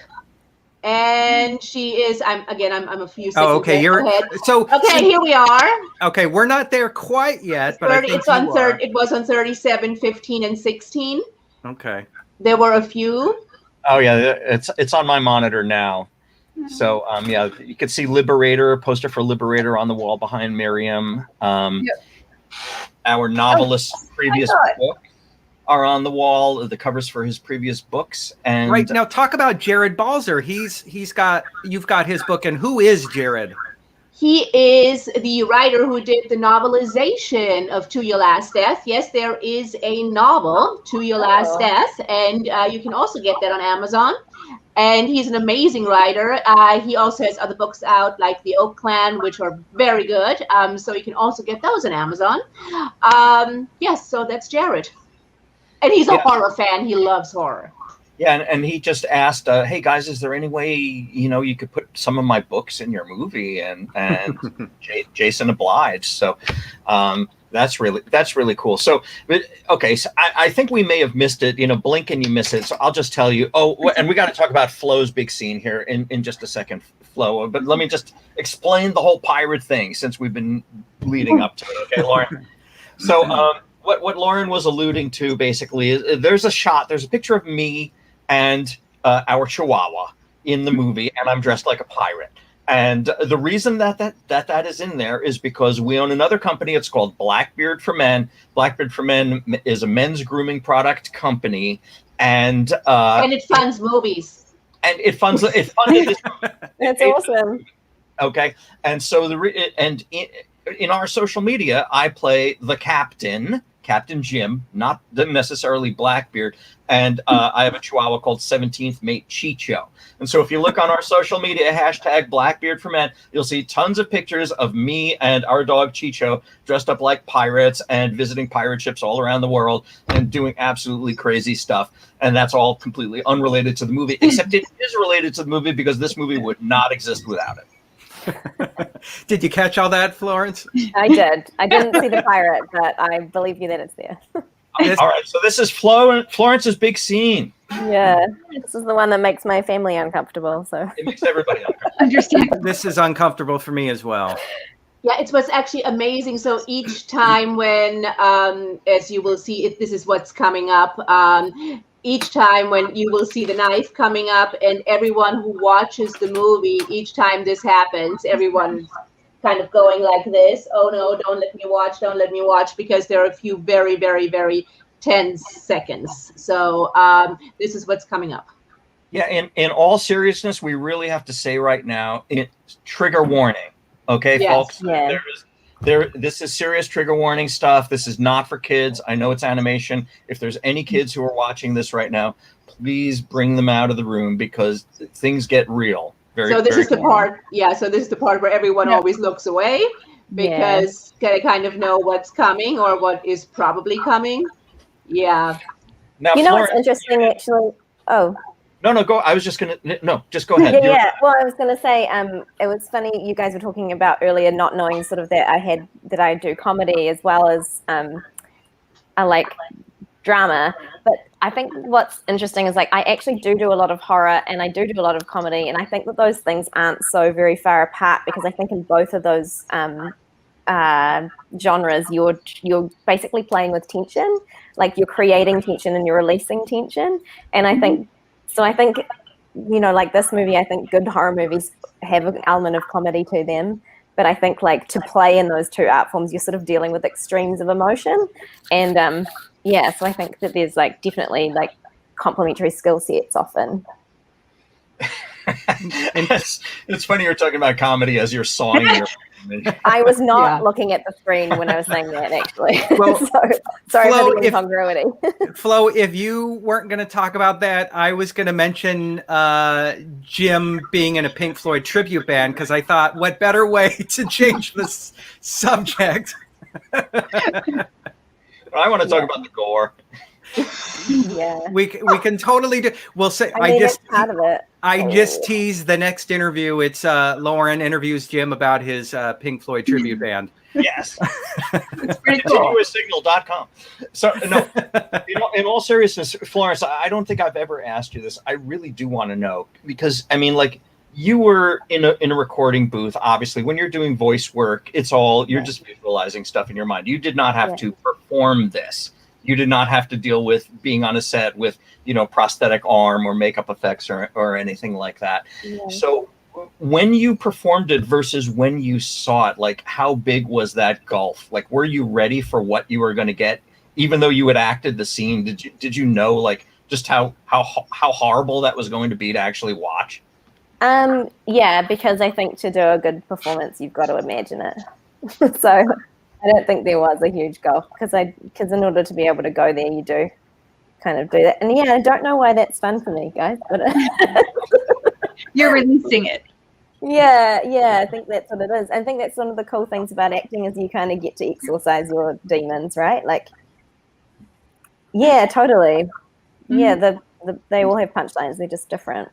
and she is. I'm a few seconds. Oh, okay. Ahead. Okay, here we are. Okay, we're not there quite yet, but it was on 37, 15, and 16. Okay. There were a few. Oh yeah, it's on my monitor now. So yeah, you can see Liberator, a poster for Liberator on the wall behind Miriam. Our novelist's previous book are on the wall, the covers for his previous books. And right now, talk about Jared Balzer. You've got his book, and who is Jared? He is the writer who did the novelization of To Your Last Death. Yes, there is a novel, To Your Last Death, and you can also get that on Amazon. And he's an amazing writer. He also has other books out, like The Oak Clan, which are very good. So you can also get those on Amazon. Yes, so that's Jared. And he's a horror fan. He loves horror. Yeah, and he just asked, "Hey guys, is there any way you could put some of my books in your movie?" And Jason obliged. So that's really cool. So okay, so I think we may have missed it. Blink and you miss it. So I'll just tell you. Oh, and we got to talk about Flo's big scene here in just a second, Flo. But let me just explain the whole pirate thing since we've been leading up to it. Okay, Lauren. So what Lauren was alluding to basically is there's a picture of me and our Chihuahua in the movie, and I'm dressed like a pirate. And the reason that is in there is because we own another company. It's called Blackbeard for Men. Blackbeard for Men is a men's grooming product company, and it funds movies. And it funded this. That's awesome. Okay, and so in our social media, I play the Captain Jim, not necessarily Blackbeard, and I have a Chihuahua called 17th Mate Chicho. And so if you look on our social media, hashtag Blackbeard for Men, you'll see tons of pictures of me and our dog Chicho dressed up like pirates and visiting pirate ships all around the world and doing absolutely crazy stuff. And that's all completely unrelated to the movie, except it is related to the movie because this movie would not exist without it. Did you catch all that, Florence? I did. I didn't see the pirate, but I believe you that it's there. All right, so this is Florence's big scene. Yeah, this is the one that makes my family uncomfortable. So it makes everybody uncomfortable. Understand. This is uncomfortable for me as well. Yeah, it was actually amazing. So each time when, as you will see, this is what's coming up. Each time when you will see the knife coming up, and everyone who watches the movie, each time this happens, everyone's kind of going like this. Oh no, don't let me watch, because there are a few very, very, very tense seconds. So this is what's coming up. Yeah, in all seriousness, we really have to say right now, trigger warning. Okay, yes, folks, yeah. This is serious trigger warning stuff. This is not for kids. I know it's animation. If there's any kids who are watching this right now, please bring them out of the room because things get real. So this is the part where everyone always looks away because they kind of know what's coming or what is probably coming. Yeah. Now, what's interesting actually? Oh. No, go. I was just gonna. No, just go ahead. Yeah. Well, I was gonna say, it was funny. You guys were talking about earlier not knowing sort of that I do comedy as well as I like drama. But I think what's interesting is like I actually do a lot of horror and I do a lot of comedy, and I think that those things aren't so very far apart because I think in both of those genres, you're basically playing with tension, like you're creating tension and you're releasing tension, and I think. So I think, like this movie, I think good horror movies have an element of comedy to them. But I think like to play in those two art forms, you're sort of dealing with extremes of emotion. And so I think that there's like definitely like complementary skill sets often. It's funny you're talking about comedy as you're sawing your I was not looking at the screen when I was saying that, actually. Well, sorry Flo, for the incongruity. Flo, if you weren't going to talk about that, I was going to mention Jim being in a Pink Floyd tribute band because I thought, what better way to change this subject? I want to talk about the gore. Yeah, we can totally do. We'll say I just part of it. I just teased the next interview. It's Lauren interviews Jim about his Pink Floyd tribute band. Yes, it's pretty cool. Continuoussignal.com. So no, in all seriousness, Florence, I don't think I've ever asked you this. I really do want to know because I mean, like you were in a recording booth. Obviously, when you're doing voice work, it's all you're just visualizing stuff in your mind. You did not have to perform this. You did not have to deal with being on a set with, prosthetic arm or makeup effects or anything like that. Yeah. So when you performed it versus when you saw it, like how big was that gulf? Like, were you ready for what you were going to get, even though you had acted the scene? Did you know like just how horrible that was going to be to actually watch? Yeah, because I think to do a good performance, you've got to imagine it. So I don't think there was a huge gulf because in order to be able to go there, you do kind of do that. And yeah, I don't know why that's fun for me, guys, but You're releasing it. yeah, I think that's what it is. I think that's one of the cool things about acting is you kind of get to exorcise your demons, right? Like, yeah, totally. Yeah, they all have punchlines. They're just different.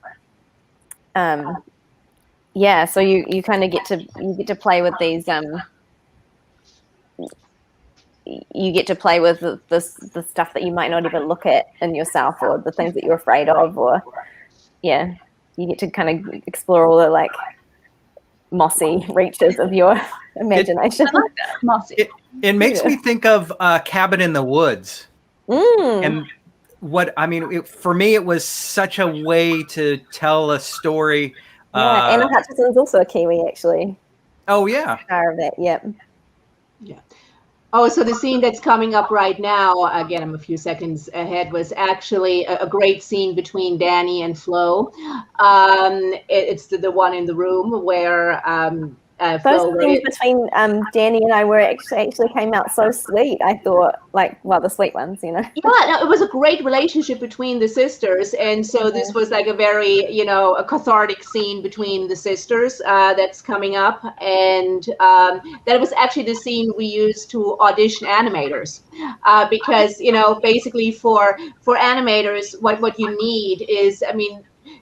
Yeah, so you kind of get to play with these you get to play with the stuff that you might not even look at in yourself, or the things that you're afraid of, or yeah, you get to kind of explore all the like mossy reaches of your imagination. I like that. Mossy. It makes me think of Cabin in the Woods. And what I mean, for me, it was such a way to tell a story. Yeah, Anna Hutchinson's also a Kiwi, actually. Oh yeah, star of that. Yep. Yeah. Oh, so the scene that's coming up right now, again, I'm a few seconds ahead, was actually a great scene between Dani and Flo. It's the one in the room where those scenes between Dani and I were actually came out so sweet. I thought, like, well, the sweet ones, you know. Yeah, no, it was a great relationship between the sisters, and so this was like a very, a cathartic scene between the sisters that's coming up, and that was actually the scene we used to audition animators, because basically for animators, what you need is,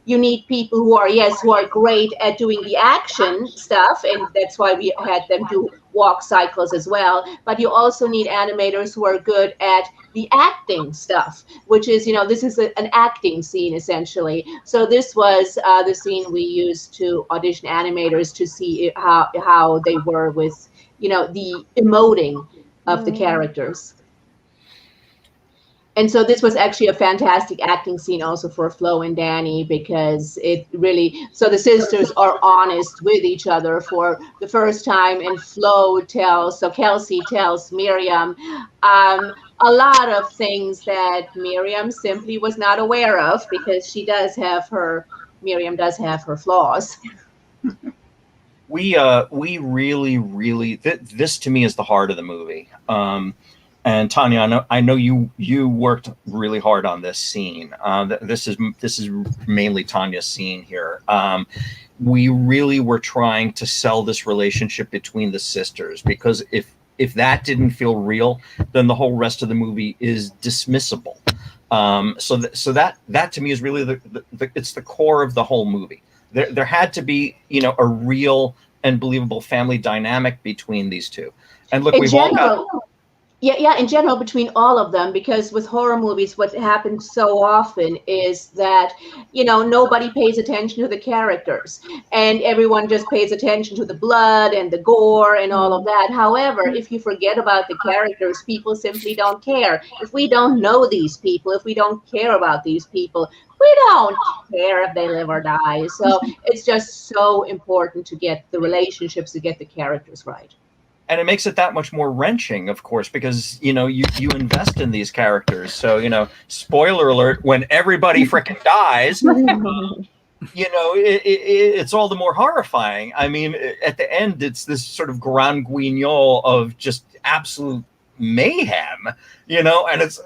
you need people who are great at doing the action stuff, and that's why we had them do walk cycles as well. But you also need animators who are good at the acting stuff, which is, this is an acting scene essentially. So this was the scene we used to audition animators to see how they were with, the emoting of the characters. And so this was actually a fantastic acting scene also for Flo and Dani, because it really, so the sisters are honest with each other for the first time, and Kelsey tells Miriam a lot of things that Miriam simply was not aware of, because Miriam does have her flaws. We really, this to me is the heart of the movie. And Tanya, I know you worked really hard on this scene. This is mainly Tanya's scene here. We really were trying to sell this relationship between the sisters, because if that didn't feel real, then the whole rest of the movie is dismissible. So that to me is really it's the core of the whole movie. There had to be a real and believable family dynamic between these two. And look, we've all got. Yeah, in general, between all of them, because with horror movies, what happens so often is that, nobody pays attention to the characters, and everyone just pays attention to the blood and the gore and all of that. However, if you forget about the characters, people simply don't care. If we don't know these people, if we don't care about these people, we don't care if they live or die. So it's just so important to get the relationships, to get the characters right. And it makes it that much more wrenching, of course, because, you invest in these characters. So, spoiler alert, when everybody frickin' dies, it's all the more horrifying. I mean, at the end, it's this sort of grand guignol of just absolute mayhem, and it's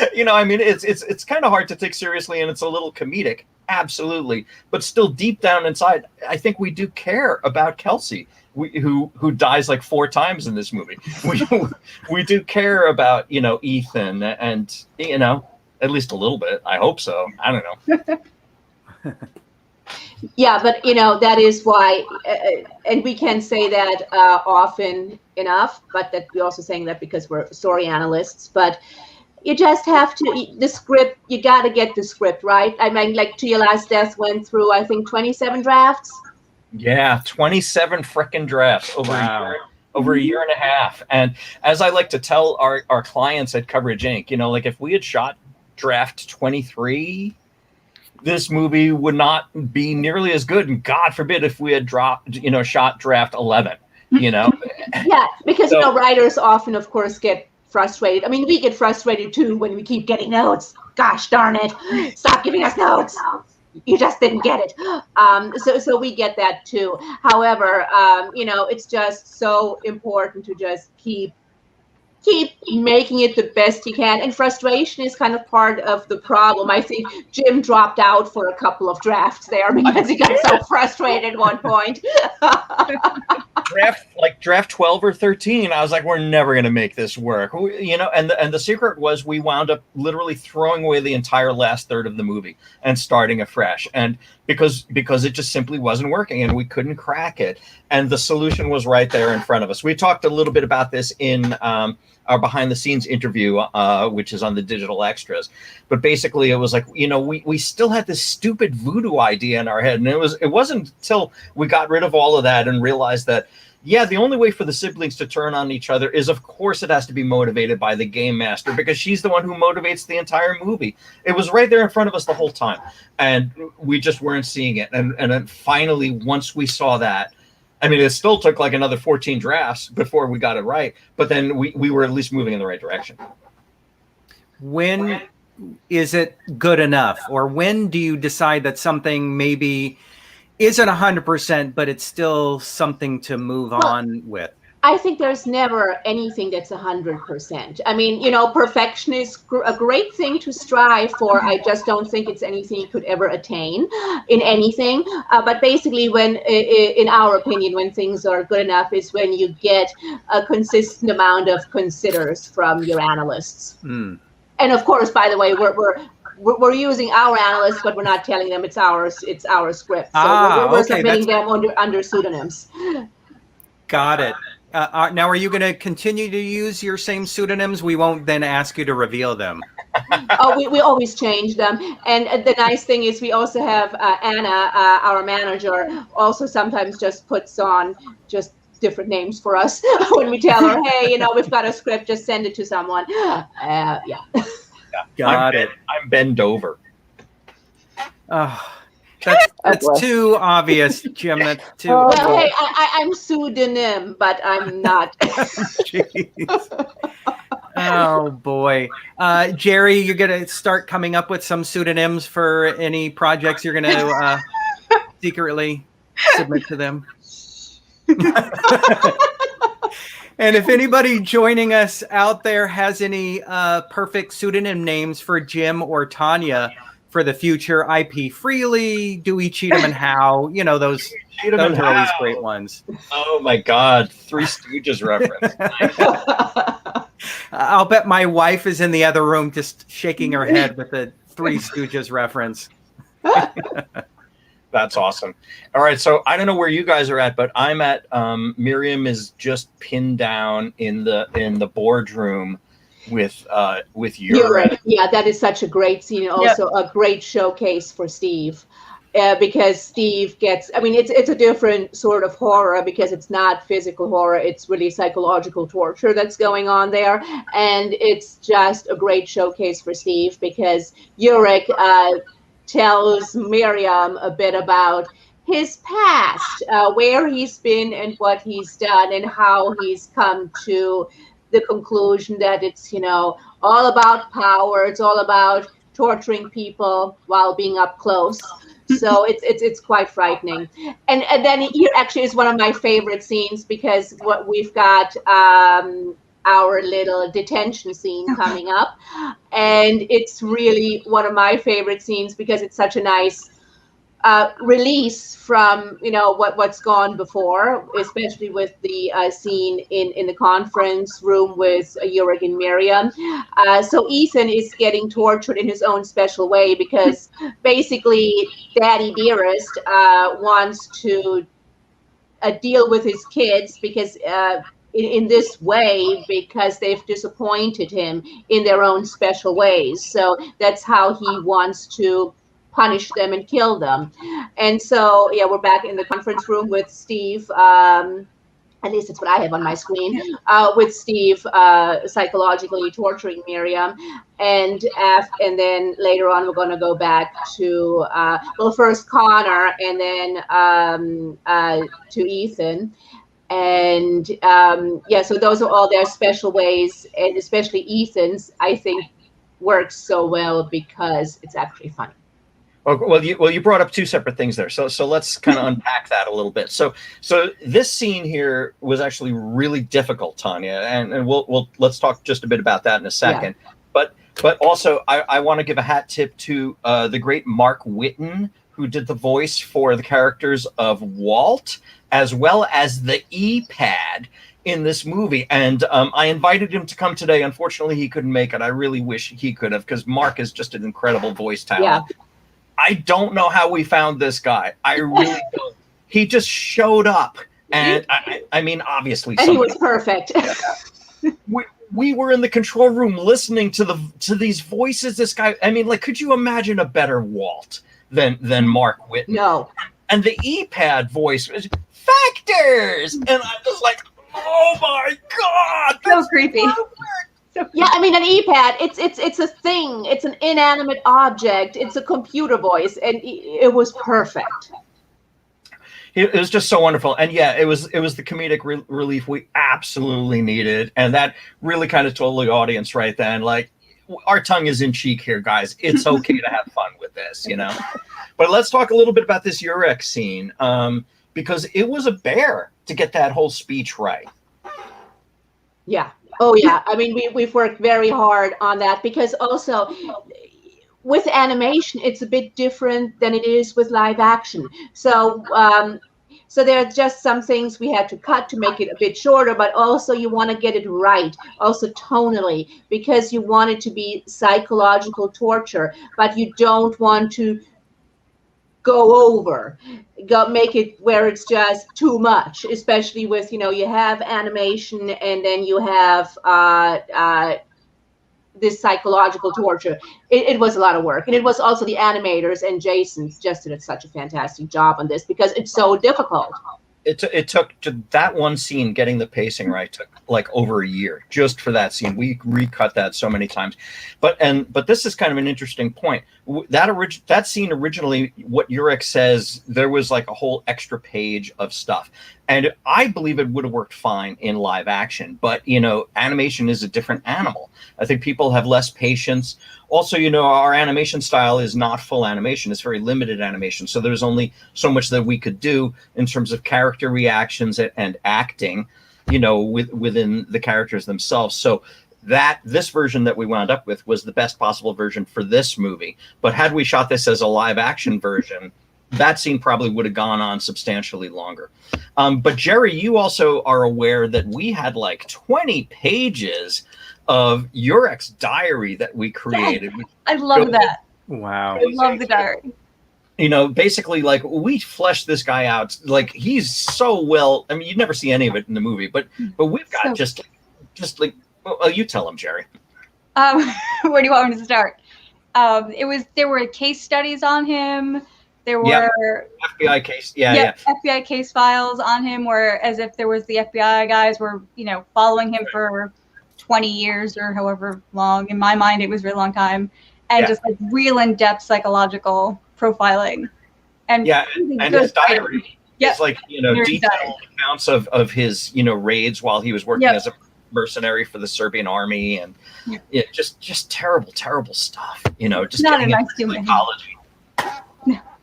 it's kind of hard to take seriously, and it's a little comedic. Absolutely. But still deep down inside, I think we do care about Kelsey. Who dies like 4 times in this movie. We do care about, Ethan, and, at least a little bit. I hope so. I don't know. Yeah, but, that is why, and we can say that often enough, but that we're also saying that because we're story analysts, but you just have to, the script, you got to get the script right. I mean, like To Your Last Death went through, I think, 27 drafts. Yeah, 27 frickin' drafts over a year and a half. And as I like to tell our clients at Coverage Inc., like if we had shot draft 23, this movie would not be nearly as good. And God forbid if we had shot draft 11, Yeah, because So- writers often, of course, get frustrated. I mean, we get frustrated too when we keep getting notes. Gosh darn it! Stop giving us notes. You just didn't get it. So we get that too. However, it's just so important to just keep making it the best you can. And frustration is kind of part of the problem. I think Jim dropped out for a couple of drafts there because he got so frustrated at one point. draft 12 or 13, I was like, we're never going to make this work. And the secret was we wound up literally throwing away the entire last third of the movie and starting afresh. And because it just simply wasn't working and we couldn't crack it. And the solution was right there in front of us. We talked a little bit about this in our behind the scenes interview, which is on the digital extras. But basically it was like, we still had this stupid voodoo idea in our head. And it wasn't until we got rid of all of that and realized that, yeah, the only way for the siblings to turn on each other is, of course, it has to be motivated by the game master, because she's the one who motivates the entire movie. It was right there in front of us the whole time, and we just weren't seeing it. And then finally, once we saw that, I mean, it still took like another 14 drafts before we got it right, but then we were at least moving in the right direction. When is it good enough? Or when do you decide that something maybe isn't 100%, but it's still something to move on with? I think there's never anything that's 100%. I mean, perfection is a great thing to strive for. I just don't think it's anything you could ever attain in anything. But basically, in our opinion, when things are good enough is when you get a consistent amount of considers from your analysts. Mm. And of course, by the way, we're using our analysts, but we're not telling them it's ours. It's our script. So we're submitting them under pseudonyms. Got it. Now, are you going to continue to use your same pseudonyms? We won't then ask you to reveal them. We always change them. And the nice thing is we also have Anna, our manager, also sometimes just puts on just different names for us when we tell her, hey, we've got a script, just send it to someone. Yeah. Got it. I'm Ben Dover. Oh, that's too obvious, Jim. That's too. Well, hey, I'm pseudonym, but I'm not. Jeez. Oh boy, Jerry, you're gonna start coming up with some pseudonyms for any projects you're gonna secretly submit to them. And if anybody joining us out there has any perfect pseudonym names for Jim or Tanya for the future, IP freely, Dewey, Cheatham, and Howe, those are always great ones. Oh my God, Three Stooges reference. I'll bet my wife is in the other room just shaking her head with the Three Stooges reference. That's awesome. All right, so I don't know where you guys are at, but I'm at Miriam is just pinned down in the boardroom with Uric. Yeah, that is such a great scene. Also, a great showcase for Steve, because Steve gets. I mean, it's a different sort of horror because it's not physical horror. It's really psychological torture that's going on there, and it's just a great showcase for Steve because Uric tells Miriam a bit about his past, where he's been and what he's done and how he's come to the conclusion that it's, all about power. It's all about torturing people while being up close. So it's quite frightening. And then here actually is one of my favorite scenes because what we've got our little detention scene coming up, and it's really one of my favorite scenes because it's such a nice release from what's gone before, especially with the scene in the conference room with Uric and Miriam. So Ethan is getting tortured in his own special way because basically Daddy Dearest wants to deal with his kids because in this way because they've disappointed him in their own special ways. So that's how he wants to punish them and kill them. And so, we're back in the conference room with Steve at least it's what I have on my screen, with Steve psychologically torturing Miriam. And then later on, we're going to go back to, first Connor, and then to Ethan. And so those are all their special ways. And especially Ethan's, I think, works so well because it's actually funny. Well, you brought up two separate things there, so let's kind of unpack that a little bit. So this scene here was actually really difficult, Tanya, and let's talk just a bit about that in a second. Yeah. But also I want to give a hat tip to the great Mark Whitten, who did the voice for the characters of Walt as well as the Epad in this movie. And I invited him to come today. Unfortunately, he couldn't make it. I really wish he could have, because Mark is just an incredible voice talent. Yeah. I don't know how we found this guy. I really don't. He just showed up, and I mean, obviously, and he was perfect. we were in the control room listening to these voices. This guy. I mean, like, could you imagine a better Walt than Mark Whitten? No. And the Epad voice was factors, and I'm just like, oh my god, so creepy. Yeah, I mean, an Epad, it's a thing. It's an inanimate object. It's a computer voice, and it was perfect. It was just so wonderful. And yeah, it was the comedic relief we absolutely needed. And that really kind of told the audience right then, like, our tongue is in cheek here, guys. It's okay to have fun with this, you know? But let's talk a little bit about this Urek scene, because it was a bear to get that whole speech right. Yeah. Oh, yeah. I mean, we've worked very hard on that, because also with animation, it's a bit different than it is with live action. So there are just some things we had to cut to make it a bit shorter, but also you want to get it right, also tonally, because you want it to be psychological torture, but you don't want to make it where it's just too much, especially with, you have animation and then you have this psychological torture. It was a lot of work, and it was also the animators, and Jason just did such a fantastic job on this because it's so difficult. It took that one scene, getting the pacing right, took like over a year just for that scene. We recut that so many times, but this is kind of an interesting point. That scene originally, what Urek says, there was like a whole extra page of stuff, and I believe it would have worked fine in live action. But animation is a different animal. I think people have less patience. Also, our animation style is not full animation. It's very limited animation. So there's only so much that we could do in terms of character reactions and acting, within the characters themselves. So this version that we wound up with was the best possible version for this movie. But had we shot this as a live action version, that scene probably would have gone on substantially longer. But Jerry, you also are aware that we had like 20 pages of Urek's diary that we created. I love that. Wow. I love the diary. Basically, like, we fleshed this guy out. Like, he's so well. I mean, you'd never see any of it in the movie, but we've got just like. Well, you tell him, Jerry. Where do you want me to start? There were case studies on him. There were FBI case. Yeah. FBI case files on him, where as if there was the FBI guys were, following him for 20 years or however long. In my mind, it was a really long time. And just like real in-depth psychological profiling. And his diary is like, detailed accounts of his, raids while he was working as a mercenary for the Serbian army, and just terrible stuff. Just not a nice psychology.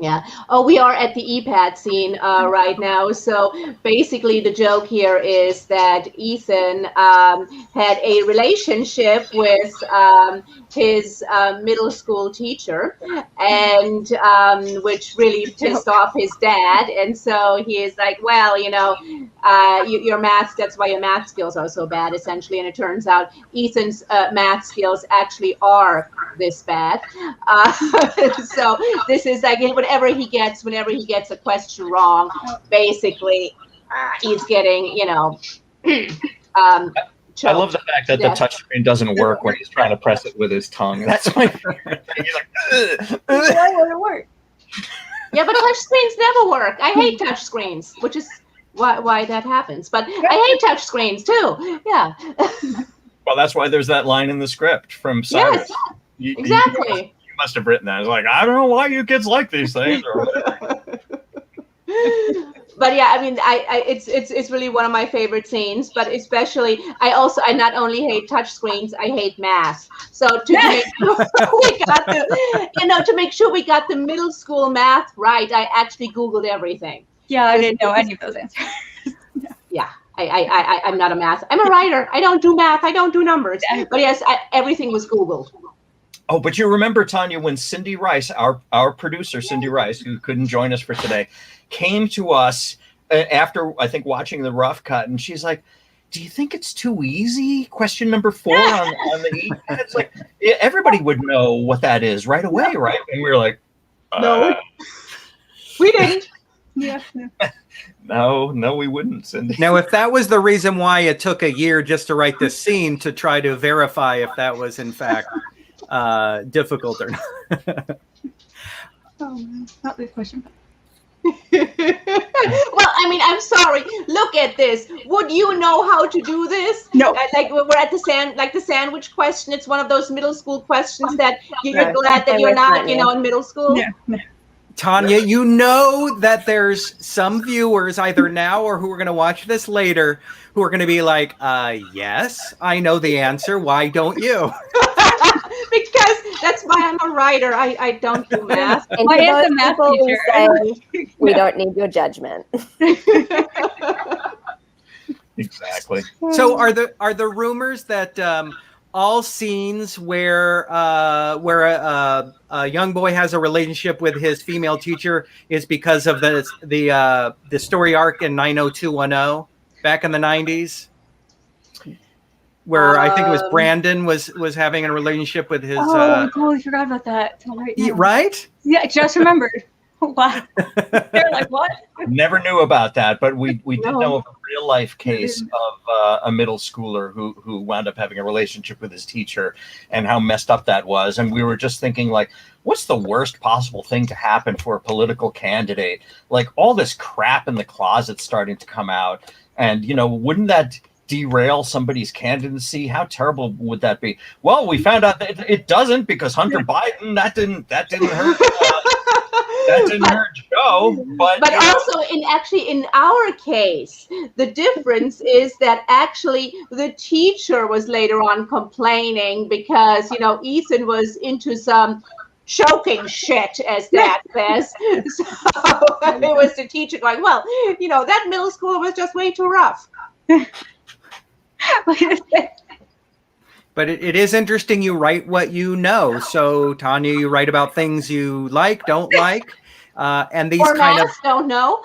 Yeah. Oh, we are at the Epad scene right now. So basically the joke here is that Ethan had a relationship with his middle school teacher, and which really pissed off his dad. And so he is like, well, your math, that's why your math skills are so bad, essentially. And it turns out Ethan's math skills actually are this bad. So this is like whenever he gets a question wrong, basically he's getting, I love the fact that the touchscreen doesn't work when he's trying to press it with his tongue. That's my favorite thing. He's like, why would it work? Yeah, but touchscreens never work. I hate touchscreens, which is why that happens. But I hate touch screens too. Yeah. Well, that's why there's that line in the script from Cyrus. Yes, exactly. You must have written that. It's like, I don't know why you kids like these things. Or But yeah, I mean, it's really one of my favorite scenes. But especially, I not only hate touch screens, I hate math. So to make sure we got to make sure we got the middle school math right, I actually Googled everything. Yeah, I didn't know any of those answers. Yeah. I'm not a math. I'm a writer. I don't do math. I don't do numbers. But yes, everything was Googled. Oh, but you remember, Tanya, when Cindy Rice, our producer, Cindy Rice, who couldn't join us for today, came to us after, I think, watching the rough cut, and she's like, do you think it's too easy? Question number 4 on the E-pad. It's like, everybody would know what that is right away, right? And we were like, no, we didn't. Yeah. No, we wouldn't, Cindy. Now, if that was the reason why it took a year just to write this scene to try to verify if that was in fact difficult or not. Not this question. Well, I mean, I'm sorry. Look at this. Would you know how to do this? No. Like we're at the sandwich question. It's one of those middle school questions that you're glad that you're not, in middle school. Yeah. Tanya, you know that there's some viewers either now or who are going to watch this later who are going to be like, yes, I know the answer. Why don't you? Because that's why I'm a writer. I don't do math. And Why for is those the math people who teacher? say, we don't need your judgment. Exactly. So are the rumors that all scenes where a young boy has a relationship with his female teacher is because of the story arc in 90210 back in the 90s, where I think it was Brandon was having a relationship with his. I totally forgot about that. Right now. Right? Yeah, I just remembered. Wow. They're like, what? Never knew about that, but we did know of a real life case of a middle schooler who wound up having a relationship with his teacher, and how messed up that was. And we were just thinking, like, what's the worst possible thing to happen for a political candidate? Like, all this crap in the closet starting to come out, and wouldn't that derail somebody's candidacy? How terrible would that be? Well, we found out that it doesn't, because Hunter Biden, that didn't hurt. That didn't hurt Joe, but also in our case, the difference is that actually the teacher was later on complaining because Ethan was into some choking shit, as that says. So it was the teacher going, well, that middle schooler was just way too rough. But it is interesting. You write what you know. So Tanya, you write about things you like, don't like, and these kind of don't know.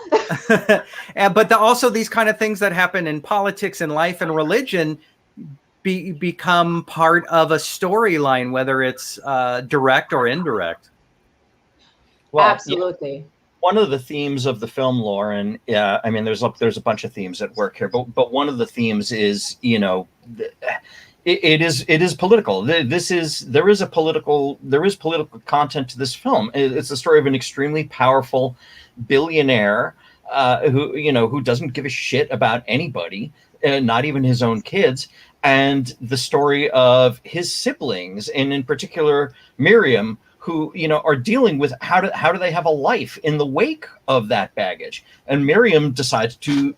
But also these kind of things that happen in politics and life and religion become part of a storyline, whether it's direct or indirect. Well, absolutely. One of the themes of the film, Lauren, I mean, there's a bunch of themes at work here, but one of the themes is, it is political. There is political content to this film. It's the story of an extremely powerful billionaire who doesn't give a shit about anybody, not even his own kids, and the story of his siblings, and in particular Miriam, who are dealing with how do they have a life in the wake of that baggage. And Miriam decides to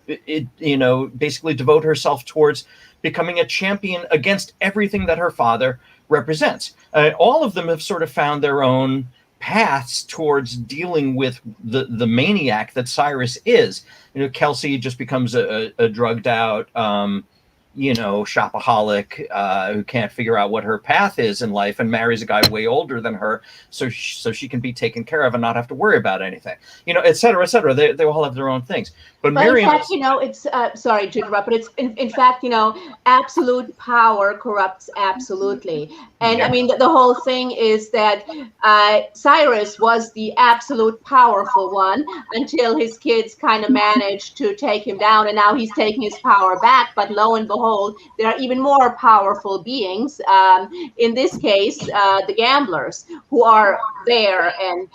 basically devote herself towards becoming a champion against everything that her father represents. All of them have sort of found their own paths towards dealing with the maniac that Cyrus is. Kelsey just becomes a drugged out shopaholic who can't figure out what her path is in life, and marries a guy way older than her so she can be taken care of and not have to worry about anything, et cetera, et cetera. They all have their own things. But Miriam, in fact, it's sorry to interrupt, but it's in fact, absolute power corrupts absolutely. And I mean, the whole thing is that Cyrus was the absolute powerful one until his kids kind of managed to take him down, and now he's taking his power back. But lo and behold, there are even more powerful beings. In this case, the gamblers, who are there and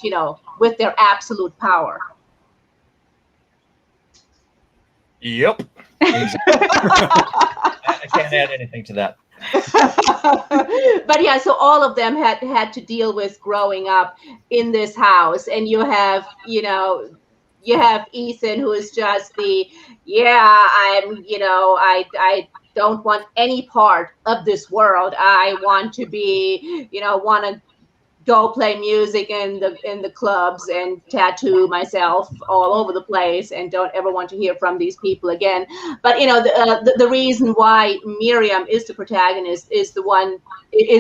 with their absolute power. Yep. Exactly. I can't add anything to that. But yeah, so all of them had to deal with growing up in this house, and you have Ethan, who is just I don't want any part of this world. I want to be, want to go play music in the clubs and tattoo myself all over the place and don't ever want to hear from these people again. But the reason why Miriam is the protagonist is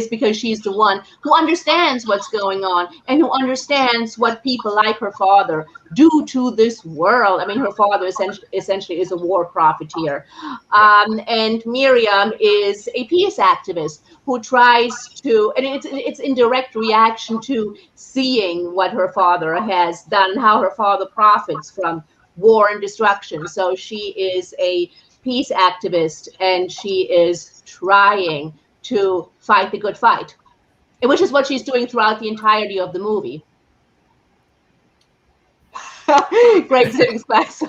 because she's the one who understands what's going on and who understands what people like her father do to this world. I mean, her father essentially is a war profiteer, and Miriam is a peace activist who tries to, and it's in direct reaction to seeing what her father has done, how her father profits from war and destruction. So she is a peace activist, and she is trying to fight the good fight, which is what she's doing throughout the entirety of the movie. Great sitting class.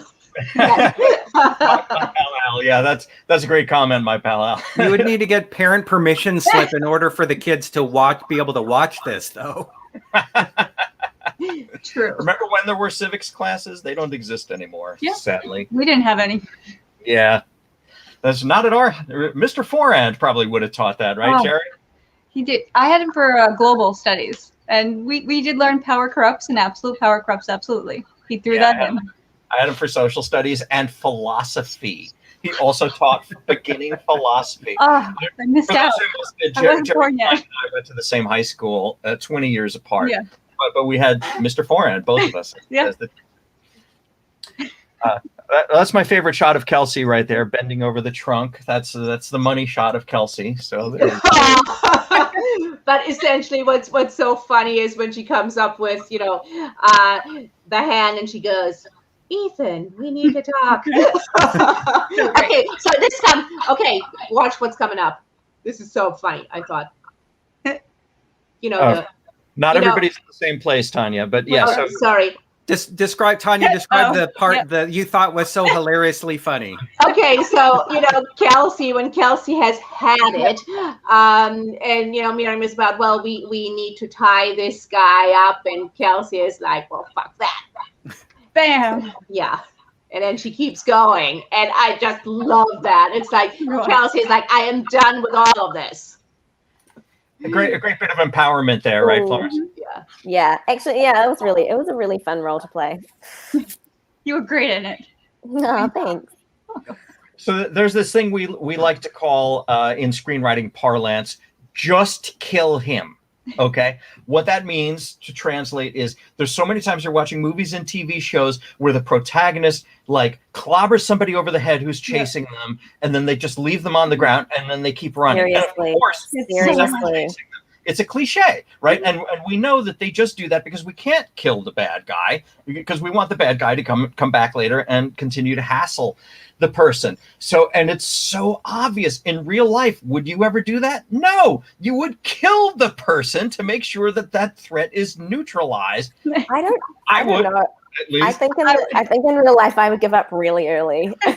My pal Al. Yeah, that's a great comment, my pal Al. You would need to get parent permission slip in order for the kids to be able to watch this, though. True. Remember when there were civics classes? They don't exist anymore, sadly. We didn't have any. Yeah. That's not at our... Mr. Forand probably would have taught that, right, Jerry? He did. I had him for global studies, and we did learn power corrupts and absolute power corrupts, absolutely. He threw that in. I had him for social studies and philosophy. He also taught beginning philosophy. I missed out. Jerry and I went to the same high school, 20 years apart. Yeah. But we had Mr. Forand, both of us. Yeah. That's my favorite shot of Kelsey right there, bending over the trunk. That's the money shot of Kelsey. So there. But essentially, what's so funny is when she comes up with the hand, and she goes, "Ethan, we need to talk." Okay, so this time, watch what's coming up. This is so funny. I thought, not everybody's in the same place, Tanya. But yeah, sorry. Describe the part that you thought was so hilariously funny. Okay, so Kelsey, when Kelsey has had it, and Miriam is about, well, we need to tie this guy up, and Kelsey is like, well, fuck that. Bam. Yeah. And then she keeps going, and I just love that. It's like Kelsey's like, I am done with all of this. A great bit of empowerment there, right, Florence? Yeah. Yeah. Actually, yeah, it was a really fun role to play. You were great in it. No, thanks. So there's this thing we like to call in screenwriting parlance, just kill him. Okay, what that means to translate is there's so many times you're watching movies and TV shows where the protagonist like clobbers somebody over the head who's chasing them, and then they just leave them on the ground, and then they keep running. Seriously. And of course, Seriously. it's a cliche, right? And we know that they just do that because we can't kill the bad guy, because we want the bad guy to come back later and continue to hassle the person. So, and it's so obvious in real life. Would you ever do that? No, you would kill the person to make sure that threat is neutralized. I would. Know. I think in real life I would give up really early. I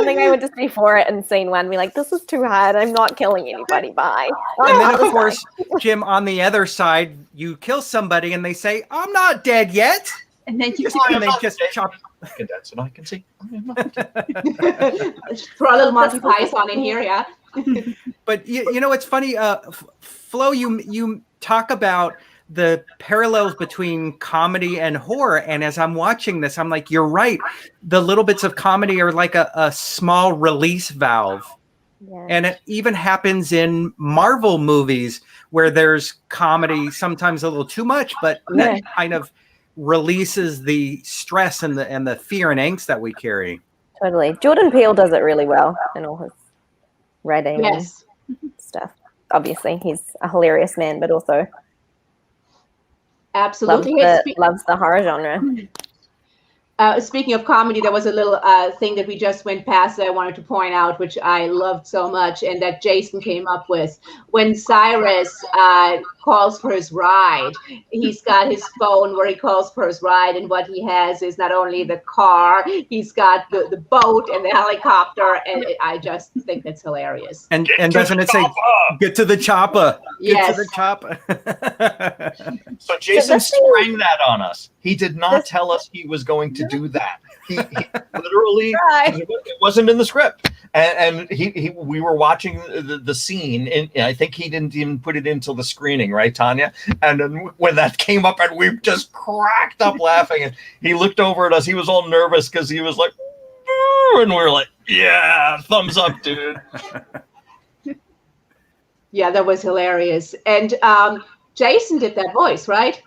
think I would just be for it in scene one, be like, this is too hard. I'm not killing anybody. Bye. And then, of course, Jim, on the other side, you kill somebody and they say, I'm not dead yet. And then you just chop. That's what I can see. Throw a little Monty Python in here, yeah. But it's funny, Flo, you talk about the parallels between comedy and horror, and as I'm watching this, I'm like, you're right. The little bits of comedy are like a small release valve. Yeah. And it even happens in Marvel movies where there's comedy, sometimes a little too much, but that kind of releases the stress and the fear and angst that we carry. Totally. Jordan Peele does it really well in all his writing and stuff. Obviously, he's a hilarious man, but also absolutely loves the horror genre. Speaking of comedy, there was a little thing that we just went past that I wanted to point out, which I loved so much, and that Jason came up with. When Cyrus calls for his ride. He's got his phone where he calls for his ride, and what he has is not only the car, he's got the boat and the helicopter, and I just think that's hilarious. And doesn't it say, "Get to the chopper"? Get to the chopper. So Jason sprang that on us. He did not tell us he was going to do that. He literally, it wasn't in the script. And we were watching the scene, and I think he didn't even put it into the screening, right, Tanya? And then when that came up, and we just cracked up laughing, and he looked over at us. He was all nervous because he was like, and we were like, yeah, thumbs up, dude. Yeah, that was hilarious. And Jason did that voice, right?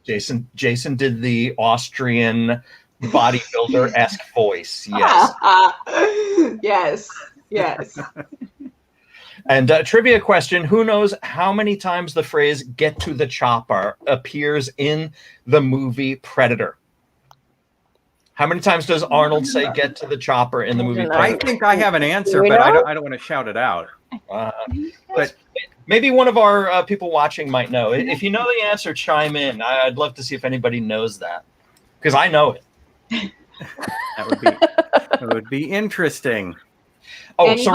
Jason did the Austrian bodybuilder-esque voice. Yes. Yes. And trivia question, who knows how many times the phrase "get to the chopper" appears in the movie Predator? How many times does Arnold say "get to the chopper" in the movie Predator? I think I have an answer, but I don't want to shout it out. But maybe one of our people watching might know. If you know the answer, chime in. I'd love to see if anybody knows that, because I know it. That would be interesting. Oh, so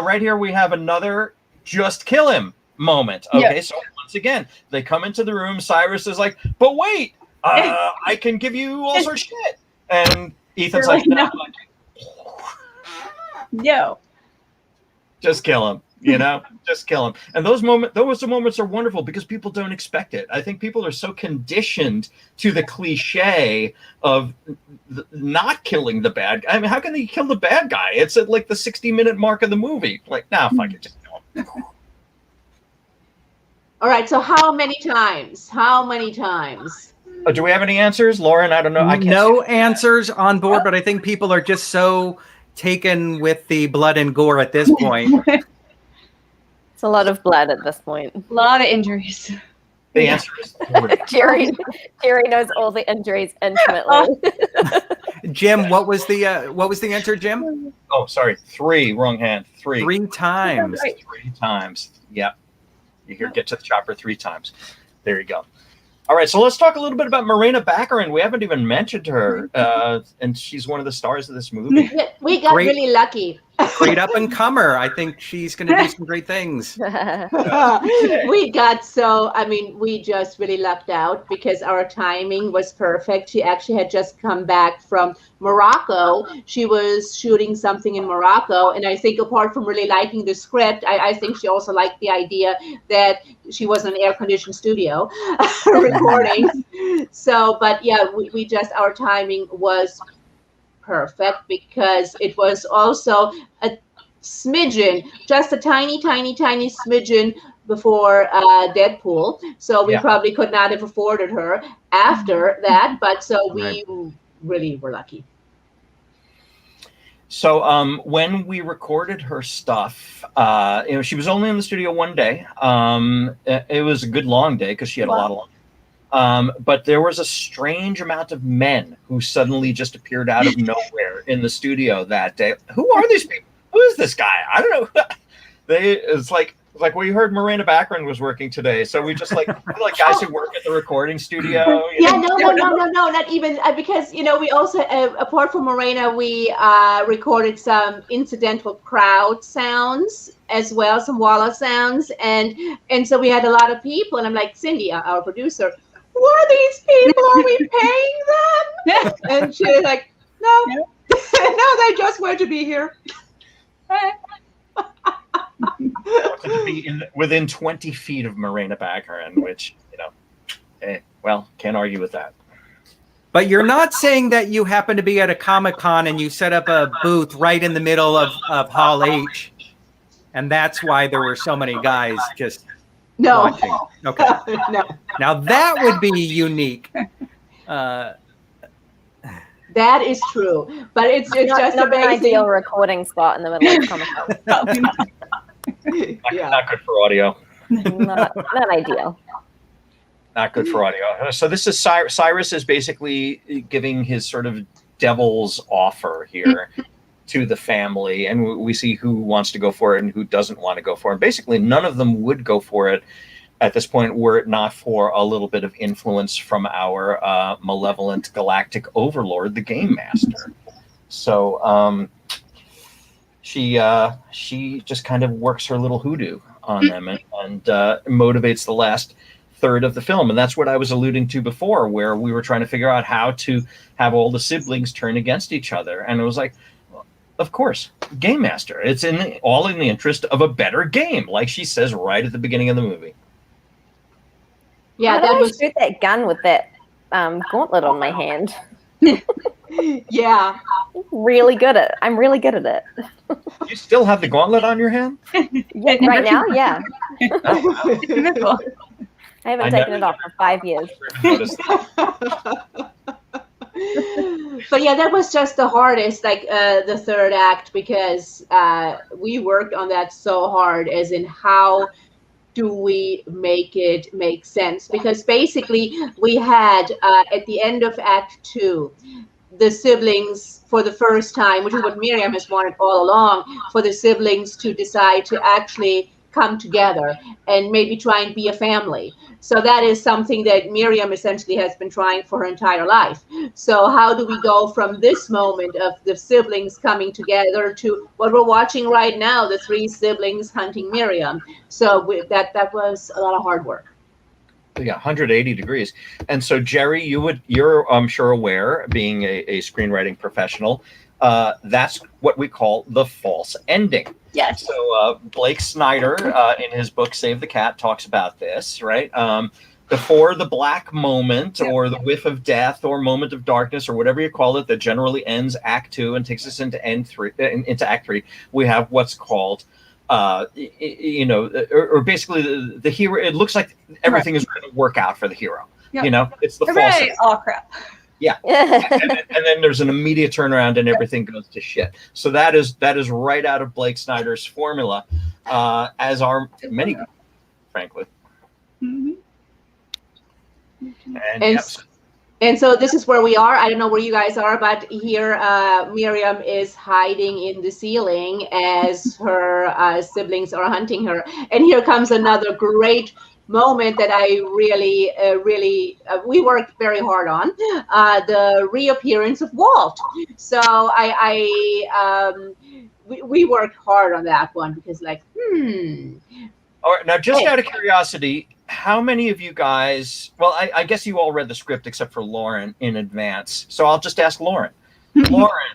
right here we have another "just kill him" moment. Okay, so once again, they come into the room. Cyrus is like, "But wait, I can give you all sorts of shit," and Ethan's like, "No, no, just kill him." Just kill him. And those moments are wonderful because people don't expect it. I think people are so conditioned to the cliche of not killing the bad guy. I mean, how can they kill the bad guy? It's at like the 60-minute mark of the movie. Like, nah, fuck it, just kill him. All right, so how many times? Do we have any answers? Lauren, I don't know. No answers on board, but I think people are just so taken with the blood and gore at this point. It's a lot of blood at this point. A lot of injuries. The answer is Jerry knows all the injuries intimately. Jim, what was the answer, Jim? Oh, sorry. 3, wrong hand. 3. 3 times. 3 times. Yep. You hear "get to the chopper" 3 times. There you go. All right, so let's talk a little bit about Morena Baccarin. We haven't even mentioned her, and she's one of the stars of this movie. We got really lucky. Great up and comer. I think she's going to do some great things. We just really lucked out because our timing was perfect. She actually had just come back from Morocco. She was shooting something in Morocco, and I think apart from really liking the script, I think she also liked the idea that she was in an air-conditioned studio recording. So, but yeah, we just, our timing was perfect because it was also a smidgen, just a tiny smidgen before Deadpool. So we probably could not have afforded her after that, but so we really were lucky. So when we recorded her stuff, she was only in the studio one day. It was a good long day because she had a lot of but there was a strange amount of men who suddenly just appeared out of nowhere in the studio that day. Who are these people? Who is this guy? I don't know. It's like we heard Morena Baccarin was working today, so we just like guys who work at the recording studio. No, not even because we also apart from Morena, we recorded some incidental crowd sounds as well, some walla sounds, and so we had a lot of people, and I'm like, Cindy, our producer, who are these people? Are we paying them? And she's like, no, no, they just want to be here. To be within 20 feet of Morena Baccarin, which, can't argue with that. But you're not saying that you happen to be at a Comic-Con and you set up a booth right in the middle of Hall H, and that's why there were so many guys just watching. Okay. No. Now that would be unique. That is true, but it's just not amazing. an ideal recording spot in the middle of Comic-Con. Not good for audio. Not ideal. Not good for audio. So this is Cyrus is basically giving his sort of devil's offer here to the family, and we see who wants to go for it and who doesn't want to go for it. Basically, none of them would go for it at this point, were it not for a little bit of influence from our malevolent galactic overlord, the Game Master. So she just kind of works her little hoodoo on them and motivates the last third of the film. And that's what I was alluding to before, where we were trying to figure out how to have all the siblings turn against each other. And it was like, of course, Game Master. It's all in the interest of a better game, like she says right at the beginning of the movie. Yeah, that was shoot that gun with that gauntlet on my hand. Yeah, I'm really good at it. You still have the gauntlet on your hand? Yeah, right now, yeah. Invisible. I haven't taken it off for 5 years. But yeah, that was just the hardest, like the third act, because we worked on that so hard, as in how do we make it make sense? Because basically we had at the end of Act 2, the siblings for the first time, which is what Miriam has wanted all along, for the siblings to decide to actually come together and maybe try and be a family. So that is something that Miriam essentially has been trying for her entire life. So how do we go from this moment of the siblings coming together to what we're watching right now, the 3 siblings hunting Miriam? So that was a lot of hard work. Yeah, 180 degrees. And so, Jerry, you're I'm sure aware, being a screenwriting professional, that's what we call the false ending. Yes. So Blake Snyder, in his book Save the Cat, talks about this, right? Before the black moment or the whiff of death or moment of darkness or whatever you call it, that generally ends Act 2 and takes us into Act 3, we have what's called or basically the hero. It looks like everything is going to work out for the hero. Yep. It's the false. Oh crap. Yeah. and then there's an immediate turnaround and everything goes to shit. So that is right out of Blake Snyder's formula, as are many, frankly. Mm-hmm. And so this is where we are. I don't know where you guys are, but here Miriam is hiding in the ceiling as her siblings are hunting her. And here comes another great moment that I really, we worked very hard on, the reappearance of Walt. So we worked hard on that one because All right, now just out of curiosity, how many of you guys, well, I guess you all read the script except for Lauren in advance. So I'll just ask Lauren. Lauren,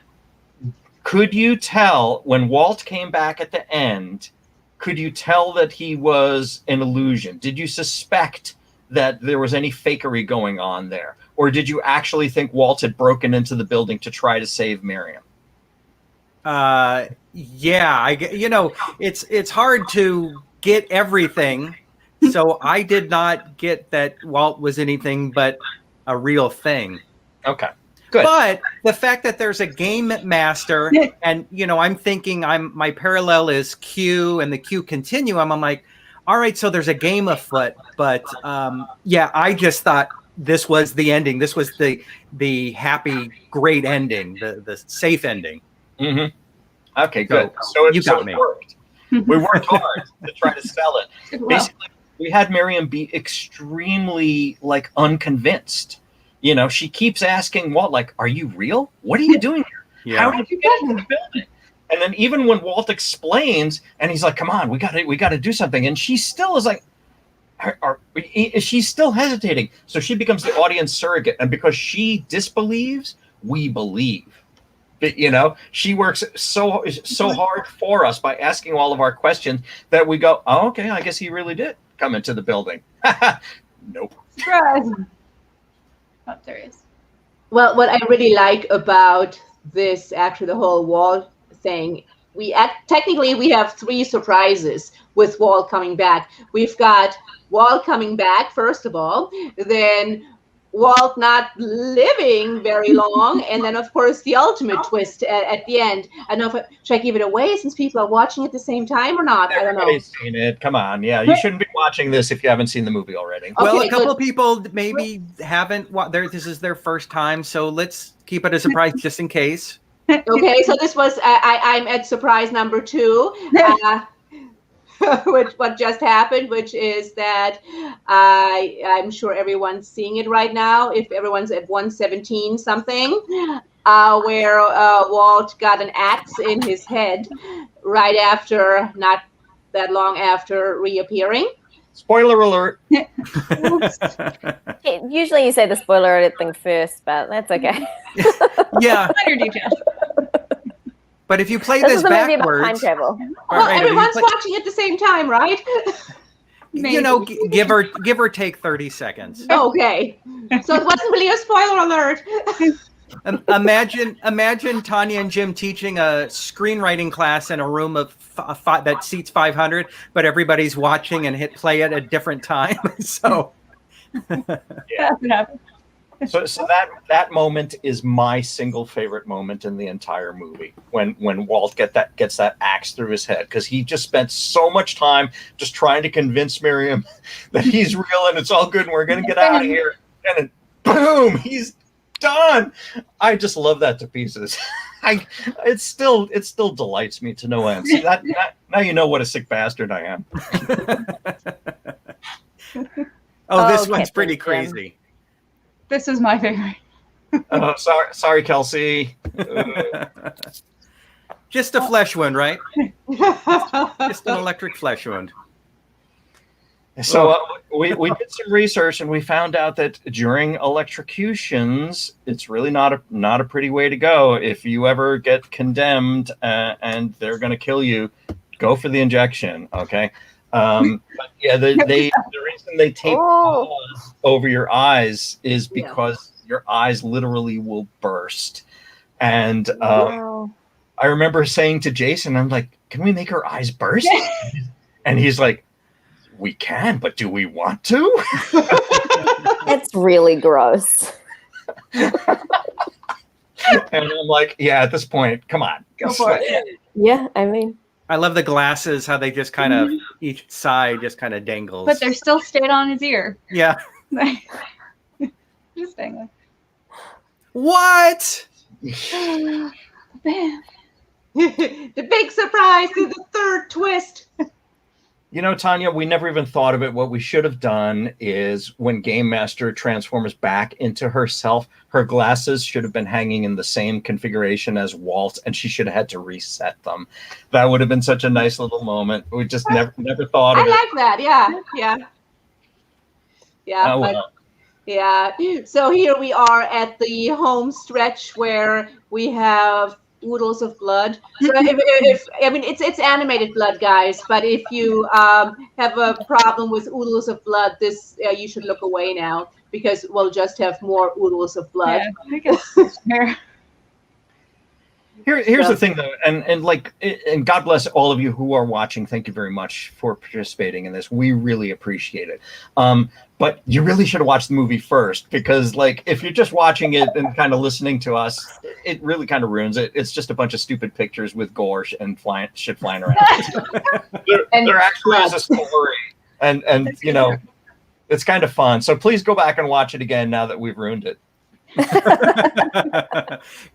could you tell when Walt came back at the end, could you tell that he was an illusion? Did you suspect that there was any fakery going on there? Or did you actually think Walt had broken into the building to try to save Miriam? Yeah, it's hard to get everything. So I did not get that Walt was anything but a real thing. Okay, good. But the fact that there's a game master and, I'm thinking my parallel is Q and the Q continuum. I'm like, all right, so there's a game afoot. But I just thought this was the ending. This was the happy, great ending, the safe ending. Mm-hmm. Okay, good. So it worked. We worked hard to try to sell it. Basically, we had Miriam be extremely unconvinced. She keeps asking Walt, are you real? What are you doing here? Yeah. How did you get into the building? And then even when Walt explains, and he's like, "Come on, we got to do something," and she still is like, she's still hesitating. So she becomes the audience surrogate, and because she disbelieves, we believe. But, she works so hard for us by asking all of our questions that we go, "Oh, okay, I guess he really did come into the building." Nope. Surprise. Oh, there he is. Well, what I really like about this, actually, the whole Walt thing, technically we have 3 surprises with Walt coming back. We've got Walt coming back, first of all, then Walt not living very long, and then of course the ultimate twist at the end. I don't know should I give it away since people are watching at the same time or not? I don't know. Everybody's seen it. Come on, yeah, you shouldn't be watching this if you haven't seen the movie already. Well, a couple of people maybe haven't. This is their first time, so let's keep it a surprise just in case. Okay, so this was I'm at surprise number 2. what just happened, which is that I'm sure everyone's seeing it right now. If everyone's at 117 something, where Walt got an axe in his head right after, not that long after reappearing. Spoiler alert. Usually you say the spoiler alert thing first, but that's okay. Yeah. Minor details. But if you play This this is a movie about time backwards, travel. Well, right, everyone's watching at the same time, right? you know, give or take 30 seconds. Okay. So it wasn't really a spoiler alert. Imagine Tanya and Jim teaching a screenwriting class in a room of that seats 500, but everybody's watching and hit play at a different time. So That's what happened. So that moment is my single favorite moment in the entire movie, when Walt gets that axe through his head, because he just spent so much time just trying to convince Miriam that he's real and it's all good and we're gonna get out of here, and then boom, he's done. I just love that to pieces. It still delights me to no end. See, now you know what a sick bastard I am. this one's pretty crazy. This is my favorite. Sorry, Kelsey. Just a flesh wound, right? Just an electric flesh wound. So we did some research and we found out that during electrocutions, it's really not a pretty way to go. If you ever get condemned and they're going to kill you, go for the injection. Okay. But yeah, the reason they tape gauze over your eyes is because your eyes literally will burst. And I remember saying to Jason, I'm like, can we make her eyes burst? And he's like, we can, but do we want to? It's really gross. And I'm like, yeah, at this point, come on. Go for it. Yeah, I mean, I love the glasses, how they just kind of, each side just kind of dangles. But they're still stayed on his ear. Yeah. Just dangling. What? Man. The big surprise, the third twist. You know, Tanya, we never even thought of it. What we should have done is when Game Master transforms back into herself, her glasses should have been hanging in the same configuration as Walt, and she should have had to reset them. That would have been such a nice little moment. We just never thought of it. I like that. Yeah. Oh, well. Yeah. So here we are at the home stretch where we have oodles of blood. So if I mean it's animated blood, guys, but if you have a problem with oodles of blood, this you should look away now, because we'll just have more oodles of blood. Yeah, I guess it's fair. Here's the thing, though, and God bless all of you who are watching. Thank you very much for participating in this. We really appreciate it. But you really should have watched the movie first, because, like, if you're just watching it and kind of listening to us, it really kind of ruins it. It's just a bunch of stupid pictures with gore and shit flying around. there actually is a story, and you know, it's kind of fun. So please go back and watch it again now that we've ruined it.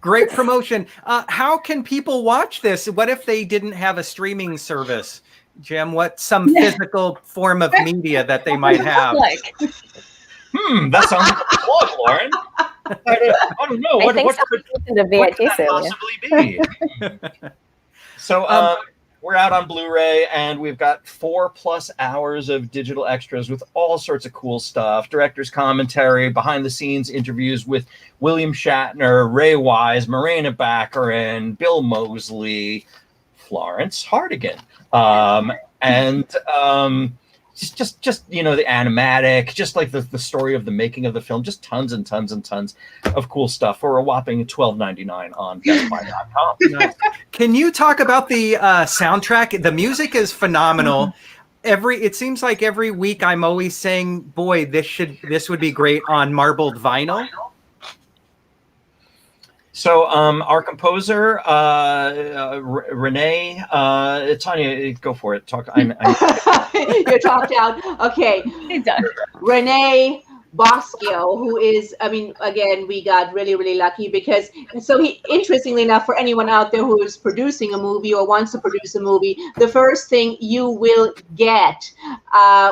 Great promotion. How can people watch this? What if they didn't have a streaming service? Jim, what some physical form of media that they might have? That sounds like a plug, Lauren. I don't know. What could that possibly be? So we're out on Blu-ray, and we've got 4+ hours of digital extras with all sorts of cool stuff. Director's commentary, behind-the-scenes interviews with William Shatner, Ray Wise, Morena Baccarin, Bill Moseley, Florence Hardigan, and just you know, the animatic, just like the story of the making of the film, just tons and tons and tons of cool stuff for a whopping $12.99 on bestbuy.com. Nice. Can you talk about the soundtrack? The music is phenomenal. It seems like every week I'm always saying, boy, this would be great on marbled vinyl. So our composer, Renee, Tanya, go for it. Talk. You're talked out. Okay. He's done. Renee Bosco, who is, I mean, again, we got really, really lucky because, so he, interestingly enough, for anyone out there who is producing a movie or wants to produce a movie, the first thing you will get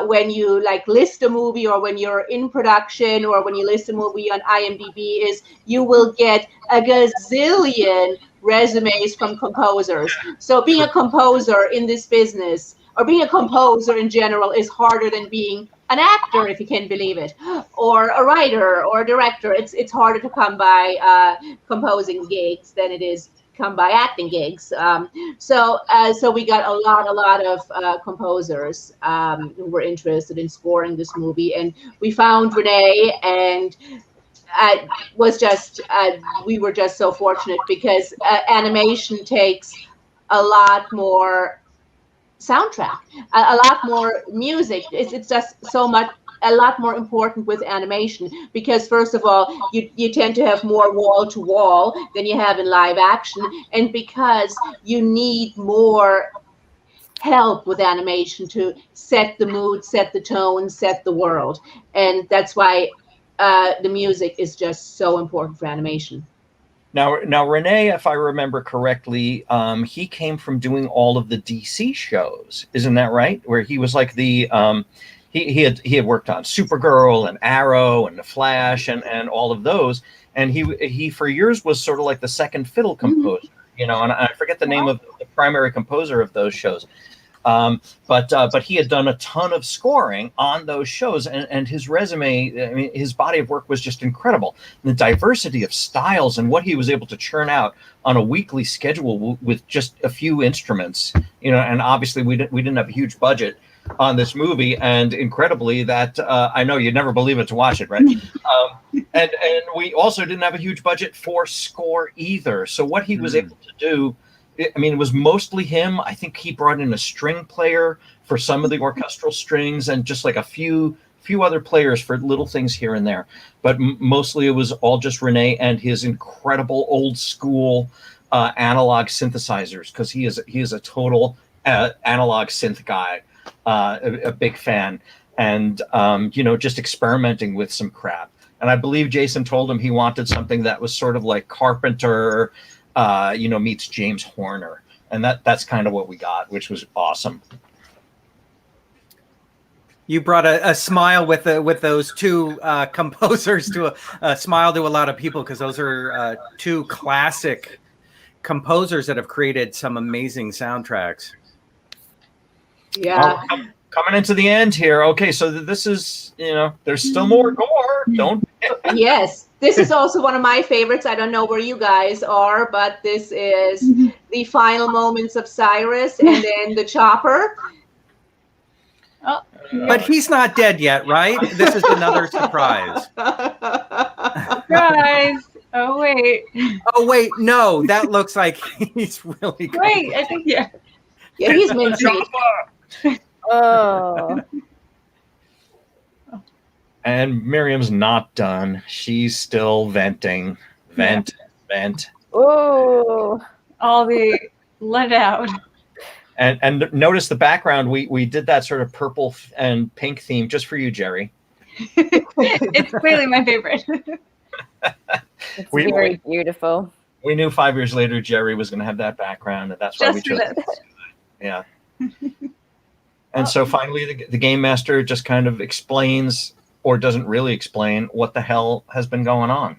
when you like list a movie or when you're in production or when you list a movie on IMDb is you will get a gazillion resumes from composers. So being a composer in this business, or being a composer in general, is harder than being an actor, if you can believe it, or a writer or a director. It's harder to come by composing gigs than it is come by acting gigs. So we got a lot of composers who were interested in scoring this movie, and we found Renee, and we were just so fortunate because animation takes a lot more soundtrack, a lot more music. It's just so much, a lot more important with animation because first of all, you tend to have more wall to wall than you have in live action, and because you need more help with animation to set the mood, set the tone, set the world, and that's why the music is just so important for animation. Now, Renee, if I remember correctly, he came from doing all of the DC shows, isn't that right? Where he was like the he had worked on Supergirl and Arrow and the Flash and all of those, and he for years was sort of like the second fiddle composer, you know. And I forget the name of the primary composer of those shows. But he had done a ton of scoring on those shows, and his resume, I mean, his body of work was just incredible. And the diversity of styles and what he was able to churn out on a weekly schedule with just a few instruments, you know. And obviously, we didn't have a huge budget on this movie, and incredibly, that I know you'd never believe it to watch it, right? And we also didn't have a huge budget for score either. So what he was able to do, I mean, it was mostly him. I think he brought in a string player for some of the orchestral strings and just like a few other players for little things here and there. But mostly it was all just Renee and his incredible old school analog synthesizers, because he is a total analog synth guy, a big fan, and you know, just experimenting with some crap. And I believe Jason told him he wanted something that was sort of like Carpenter, you know, meets James Horner, and that's kind of what we got, which was awesome. You brought a smile with those two composers to a smile to a lot of people, because those are two classic composers that have created some amazing soundtracks. Yeah. Coming into the end here. Okay, so this is, you know, there's still more gore. Don't. Yes, this is also one of my favorites. I don't know where you guys are, but this is the final moments of Cyrus and then the chopper. Oh, But he's not dead yet, right? This is another surprise. surprise! Oh wait. Oh wait, no, that looks like he's really good. Wait, I think yeah. Yeah, he's mincemeat. Oh. And Miriam's not done. She's still venting. Vent. Oh. All the let out. And notice the background. We did that sort of purple and pink theme just for you, Jerry. It's clearly my favorite. It's very beautiful. We knew 5 years later Jerry was going to have that background, and that's why we chose it. Yeah. And so finally, the game master just kind of explains, or doesn't really explain, what the hell has been going on.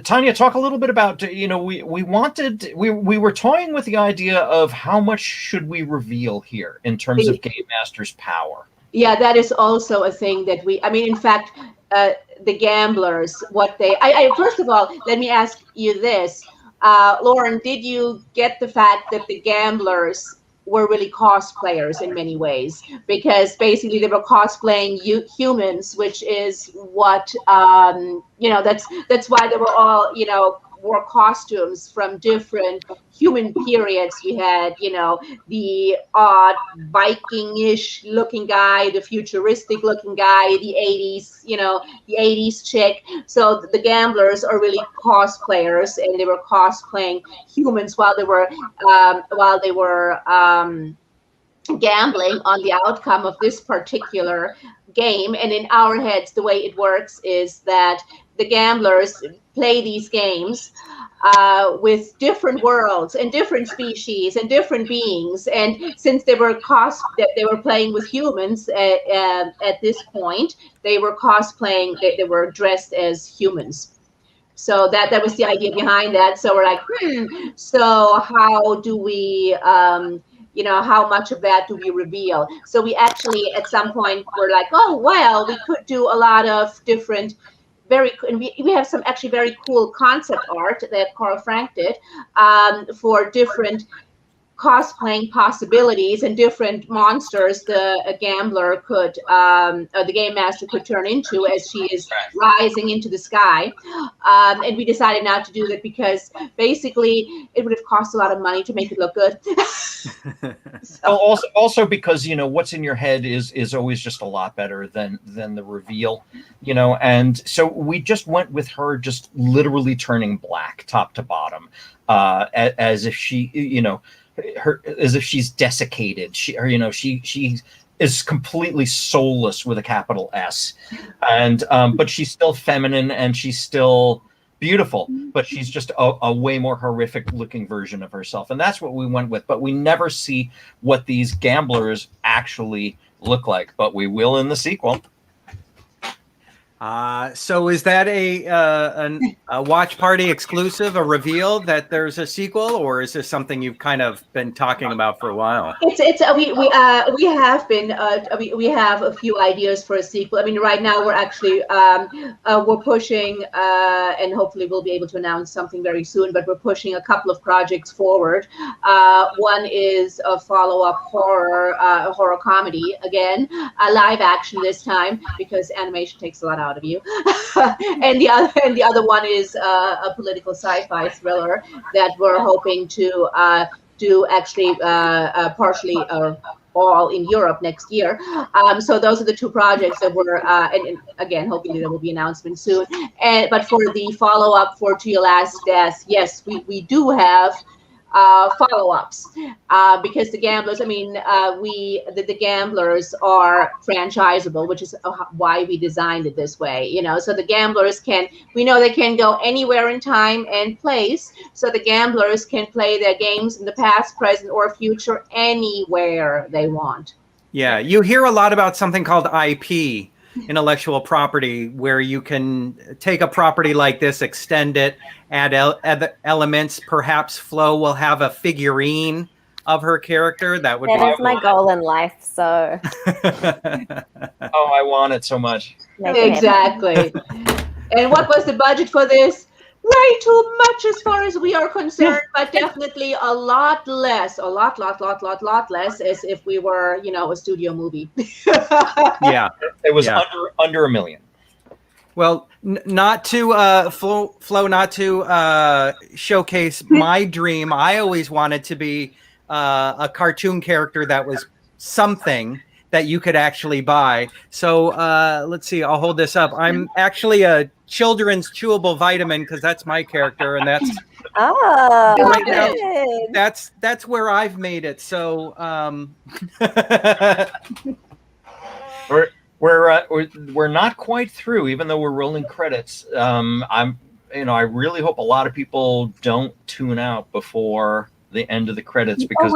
Tanya, talk a little bit about, you know, we were toying with the idea of how much should we reveal here in terms of game master's power. Yeah, that is also a thing that I mean, in fact, the gamblers, what they, first of all, let me ask you this. Lauren, did you get the fact that the gamblers were really cosplayers in many ways? Because basically they were cosplaying humans, which is what, you know, that's why they were all, you know, wore costumes from different human periods. We had, you know, the odd Viking-ish looking guy, the futuristic looking guy, the 80s, you know, the 80s chick. So the gamblers are really cosplayers, and they were cosplaying humans while they were gambling on the outcome of this particular game. And in our heads, the way it works is that the gamblers play these games with different worlds and different species and different beings. And since they were playing with humans at this point, they were cosplaying. They were dressed as humans. So that was the idea behind that. So we're like, so how do we, how much of that do we reveal? So we actually, at some point, were like, oh, well, we could do a lot of different, we have some actually very cool concept art that Carl Frank did for different cosplaying possibilities and different monsters the gambler could, the game master could turn into as she is rising into the sky. And we decided not to do that because basically it would have cost a lot of money to make it look good. Well, also because, what's in your head is always just a lot better than the reveal, and so we just went with her just literally turning black top to bottom, as if she, as if she's desiccated. She is completely soulless with a capital S, and but she's still feminine and she's still beautiful, but she's just a way more horrific looking version of herself, and that's what we went with. But we never see what these gamblers actually look like, but we will in the sequel. So is that a watch party exclusive, a reveal that there's a sequel, or is this something you've kind of been talking about for a while? We have a few ideas for a sequel. I mean, right now we're actually we're pushing, and hopefully we'll be able to announce something very soon. But we're pushing a couple of projects forward. One is a follow-up horror comedy, again, a live action this time because animation takes a lot out of you. and the other one is a political sci-fi thriller that we're hoping to do actually partially or all in Europe next year. So those are the two projects that we're and again, hopefully there will be announcements soon. But for the follow-up for To Your Last Death, yes, we do have follow-ups because the gamblers, the gamblers are franchisable, which is why we designed it this way, so the gamblers we know they can go anywhere in time and place, so the gamblers can play their games in the past, present, or future anywhere they want. Yeah, you hear a lot about something called IP, intellectual property, where you can take a property like this, extend it, add elements. Perhaps Flo will have a figurine of her character. That is my goal in life. So, oh, I want it so much. Exactly. And what was the budget for this? Way too much as far as we are concerned, but definitely a lot less, a lot less, as if we were, a studio movie. Yeah, it was under $1 million. Well, not to Flo, not to showcase my dream. I always wanted to be a cartoon character that was something that you could actually buy. So let's see. I'll hold this up. I'm actually a children's chewable vitamin because that's my character, and that's right now, that's where I've made it. So we're not quite through, even though we're rolling credits. I really hope a lot of people don't tune out before the end of the credits because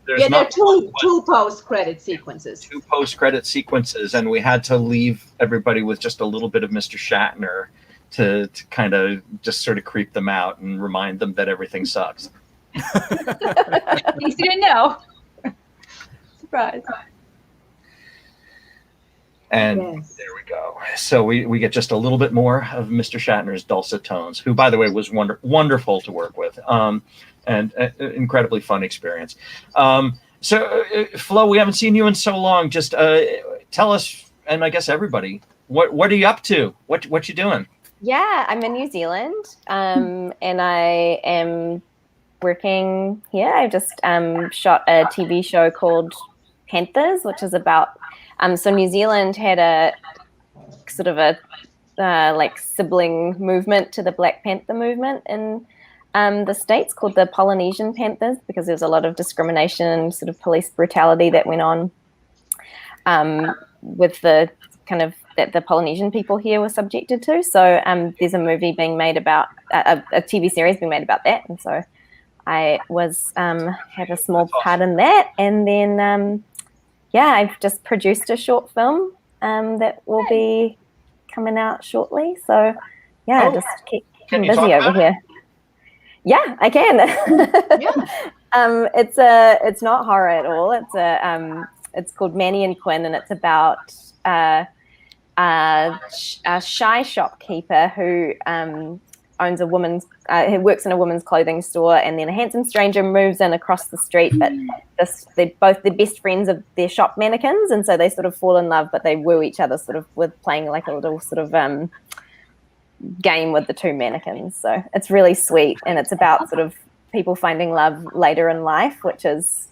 there are two post-credit sequences. Two post-credit sequences, and we had to leave everybody with just a little bit of Mr. Shatner to kind of just sort of creep them out and remind them that everything sucks. At least you didn't know. Surprise. And There we go. So we get just a little bit more of Mr. Shatner's dulcet tones, who, by the way, was wonderful to work with. And an incredibly fun experience. So, Flo, we haven't seen you in so long. Just tell us, and I guess everybody, what are you up to? What you doing? Yeah, I'm in New Zealand, and I am working here. I just shot a TV show called Panthers, which is about. So New Zealand had a sort of a like sibling movement to the Black Panther movement in the States called the Polynesian Panthers because there was a lot of discrimination and sort of police brutality that went on with the kind of that the Polynesian people here were subjected to. So there's a movie being made about a TV series being made about that, and so I was had a small part in that, and then I've just produced a short film that will be coming out shortly. So just keep busy over here. Yeah, I can. It's not horror at all. It's called Manny and Quinn, and it's about a shy shopkeeper who owns who works in a woman's clothing store, and then a handsome stranger moves in across the street, but they're both the best friends of their shop mannequins, and so they sort of fall in love, but they woo each other sort of with playing like a little sort of game with the two mannequins. So it's really sweet, and it's about sort of people finding love later in life, which is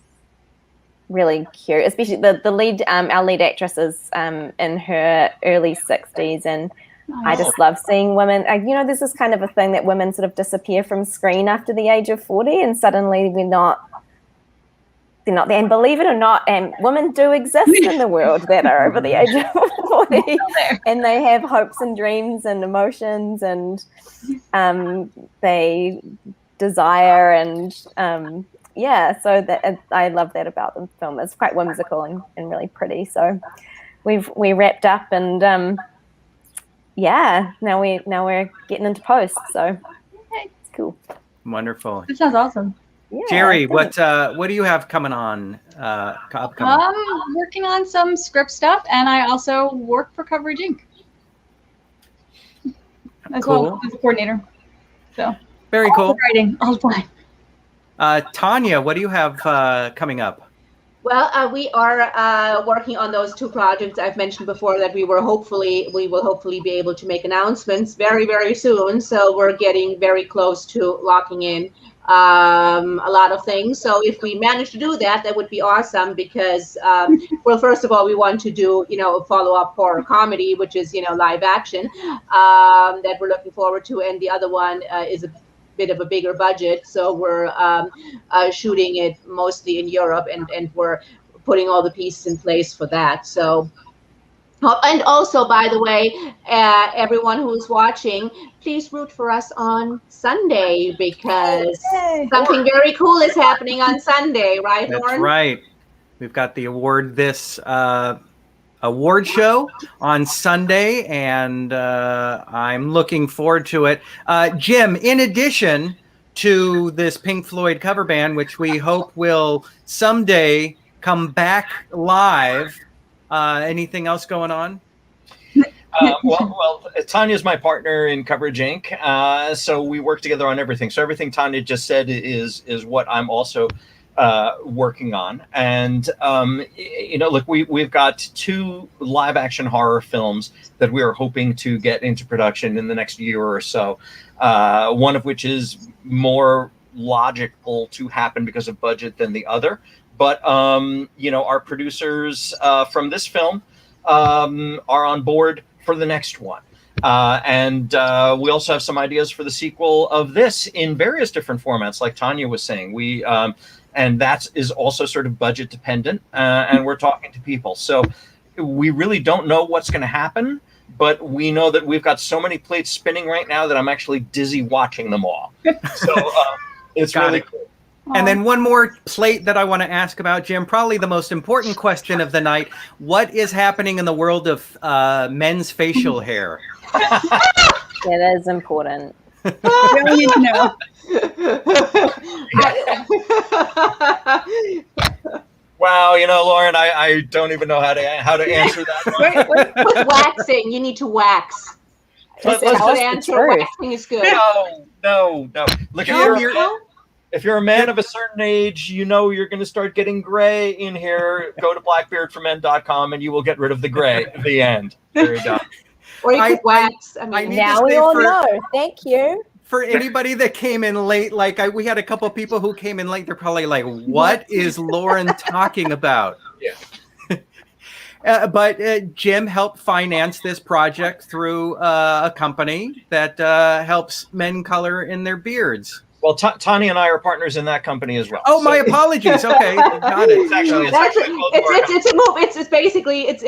really cute. Especially the lead, our lead actress is in her early 60s, and I just love seeing women. There's this kind of a thing that women sort of disappear from screen after the age of 40, and suddenly they're not there. And believe it or not, and women do exist in the world that are over the age of 40, and they have hopes and dreams and emotions, and they desire, and so that I love that about the film. It's quite whimsical and really pretty. So we wrapped up, and now we're getting into post. So it's cool. Wonderful. That sounds awesome. Yeah, Jerry, what do you have coming on? I'm working on some script stuff, and I also work for Coverage Inc. As well as a coordinator. So very cool. Writing all the time. Tanya, what do you have coming up? Well, we are working on those two projects I've mentioned before that we will hopefully be able to make announcements very, very soon. So we're getting very close to locking in a lot of things. So if we manage to do that, that would be awesome, because well, first of all, we want to do a follow-up horror comedy, which is live action, that we're looking forward to, and the other one is a bit of a bigger budget, so we're shooting it mostly in Europe, and we're putting all the pieces in place for that. So, and also, by the way, everyone who's watching, please root for us on Sunday, because something very cool is happening on Sunday, right, Lauren? That's right. We've got the award show on Sunday, and I'm looking forward to it. Jim, in addition to this Pink Floyd cover band, which we hope will someday come back live, anything else going on? Well, Tanya's my partner in Coverage Inc., so we work together on everything. So everything Tanya just said is what I'm also working on. And look, we've got 2 live action horror films that we are hoping to get into production in the next year or so, one of which is more logical to happen because of budget than the other. But our producers from this film are on board for the next one. And we also have some ideas for the sequel of this in various different formats, like Tanya was saying. And that is also sort of budget dependent, and we're talking to people. So we really don't know what's going to happen, but we know that we've got so many plates spinning right now that I'm actually dizzy watching them all. So it's really cool. And then one more plate that I want to ask about, Jim, probably the most important question of the night. What is happening in the world of men's facial hair? That is important. We all need to know. Wow, Lauren, I don't even know how to answer that. With waxing, you need to wax. Waxing is good. No. Look, if you're a man of a certain age, you're going to start getting gray in here. Go to blackbeardformen.com and you will get rid of the gray. The end. Very done. Or you could wax. Now we all know. Thank you. For anybody that came in late, we had a couple of people who came in late. They're probably like, "What is Lauren talking about?" Yeah. But Jim helped finance this project through a company that helps men color in their beards. Well, Tanya and I are partners in that company as well. Oh, my apologies. Okay, got it. It's basically it's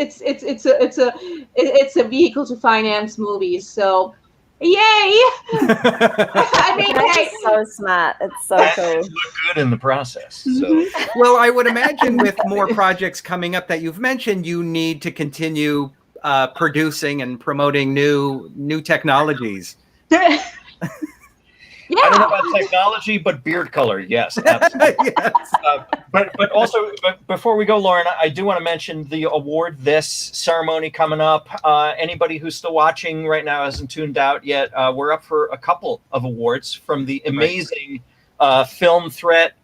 a vehicle to finance movies. So, yay! I mean, That's so smart. It's so cool. Look good in the process. So. Well, I would imagine with more projects coming up that you've mentioned, you need to continue producing and promoting new technologies. Yeah. I don't know about technology, but beard color, yes. Absolutely. Yes. But also, before we go, Lauren, I do want to mention the award this ceremony coming up. Anybody who's still watching right now hasn't tuned out yet. We're up for a couple of awards from the amazing Film Threat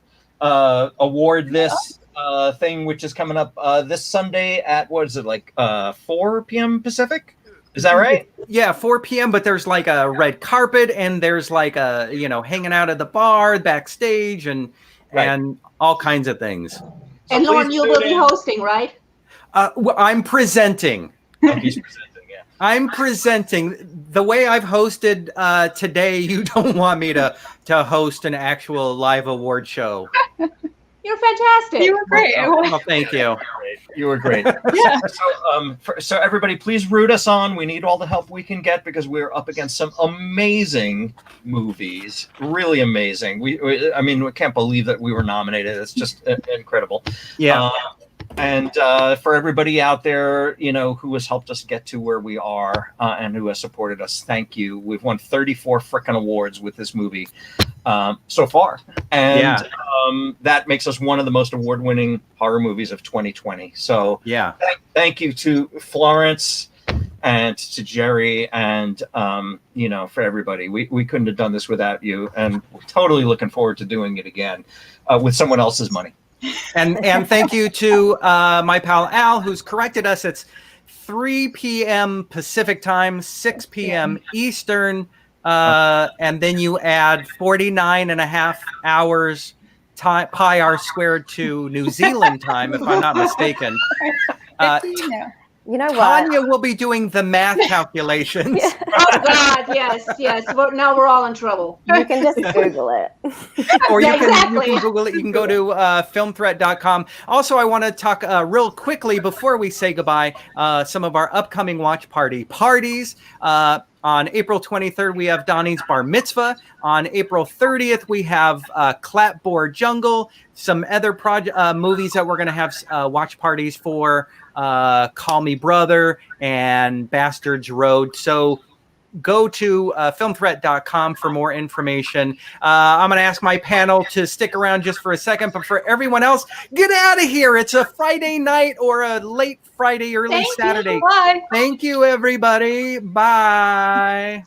award this thing, which is coming up this Sunday at, what is it, like 4 p.m. Pacific? Is that right? Yeah, 4 p.m. But there's like a red carpet, and there's like a hanging out at the bar, backstage, and all kinds of things. And Lauren, you will be hosting, right? Well, I'm presenting. Oh, he's presenting, yeah. I'm presenting. The way I've hosted today, you don't want me to host an actual live award show. You're fantastic. You were great. Oh, thank you. You were great. Yeah. So everybody, please root us on. We need all the help we can get because we're up against some amazing movies. Really amazing. We can't believe that we were nominated. It's just incredible. Yeah. And for everybody out there, who has helped us get to where we are and who has supported us, thank you. We've won 34 frickin' awards with this movie so far. And that makes us one of the most award-winning horror movies of 2020. So thank you to Florence and to Jerry and, for everybody. We couldn't have done this without you. And we're totally looking forward to doing it again with someone else's money. And thank you to my pal Al, who's corrected us. It's 3 p.m. Pacific time, 6 p.m. Eastern, and then you add 49 and a half hours pi r squared to New Zealand time, if I'm not mistaken. You know what? Tanya will be doing the math calculations. Oh God, yes. Now we're all in trouble. You can just Google it. Or you can exactly. Google it. You can go to filmthreat.com. Also, I want to talk real quickly before we say goodbye, some of our upcoming watch parties. On April 23rd, we have Donnie's Bar Mitzvah. On April 30th, we have Clapboard Jungle. Some other movies that we're going to have watch parties for. Call Me Brother and Bastards Road. So go to filmthreat.com for more information. I'm going to ask my panel to stick around just for a second, but for everyone else, get out of here. It's a Friday night or a late Friday, early Saturday. Bye. Thank you, everybody. Bye.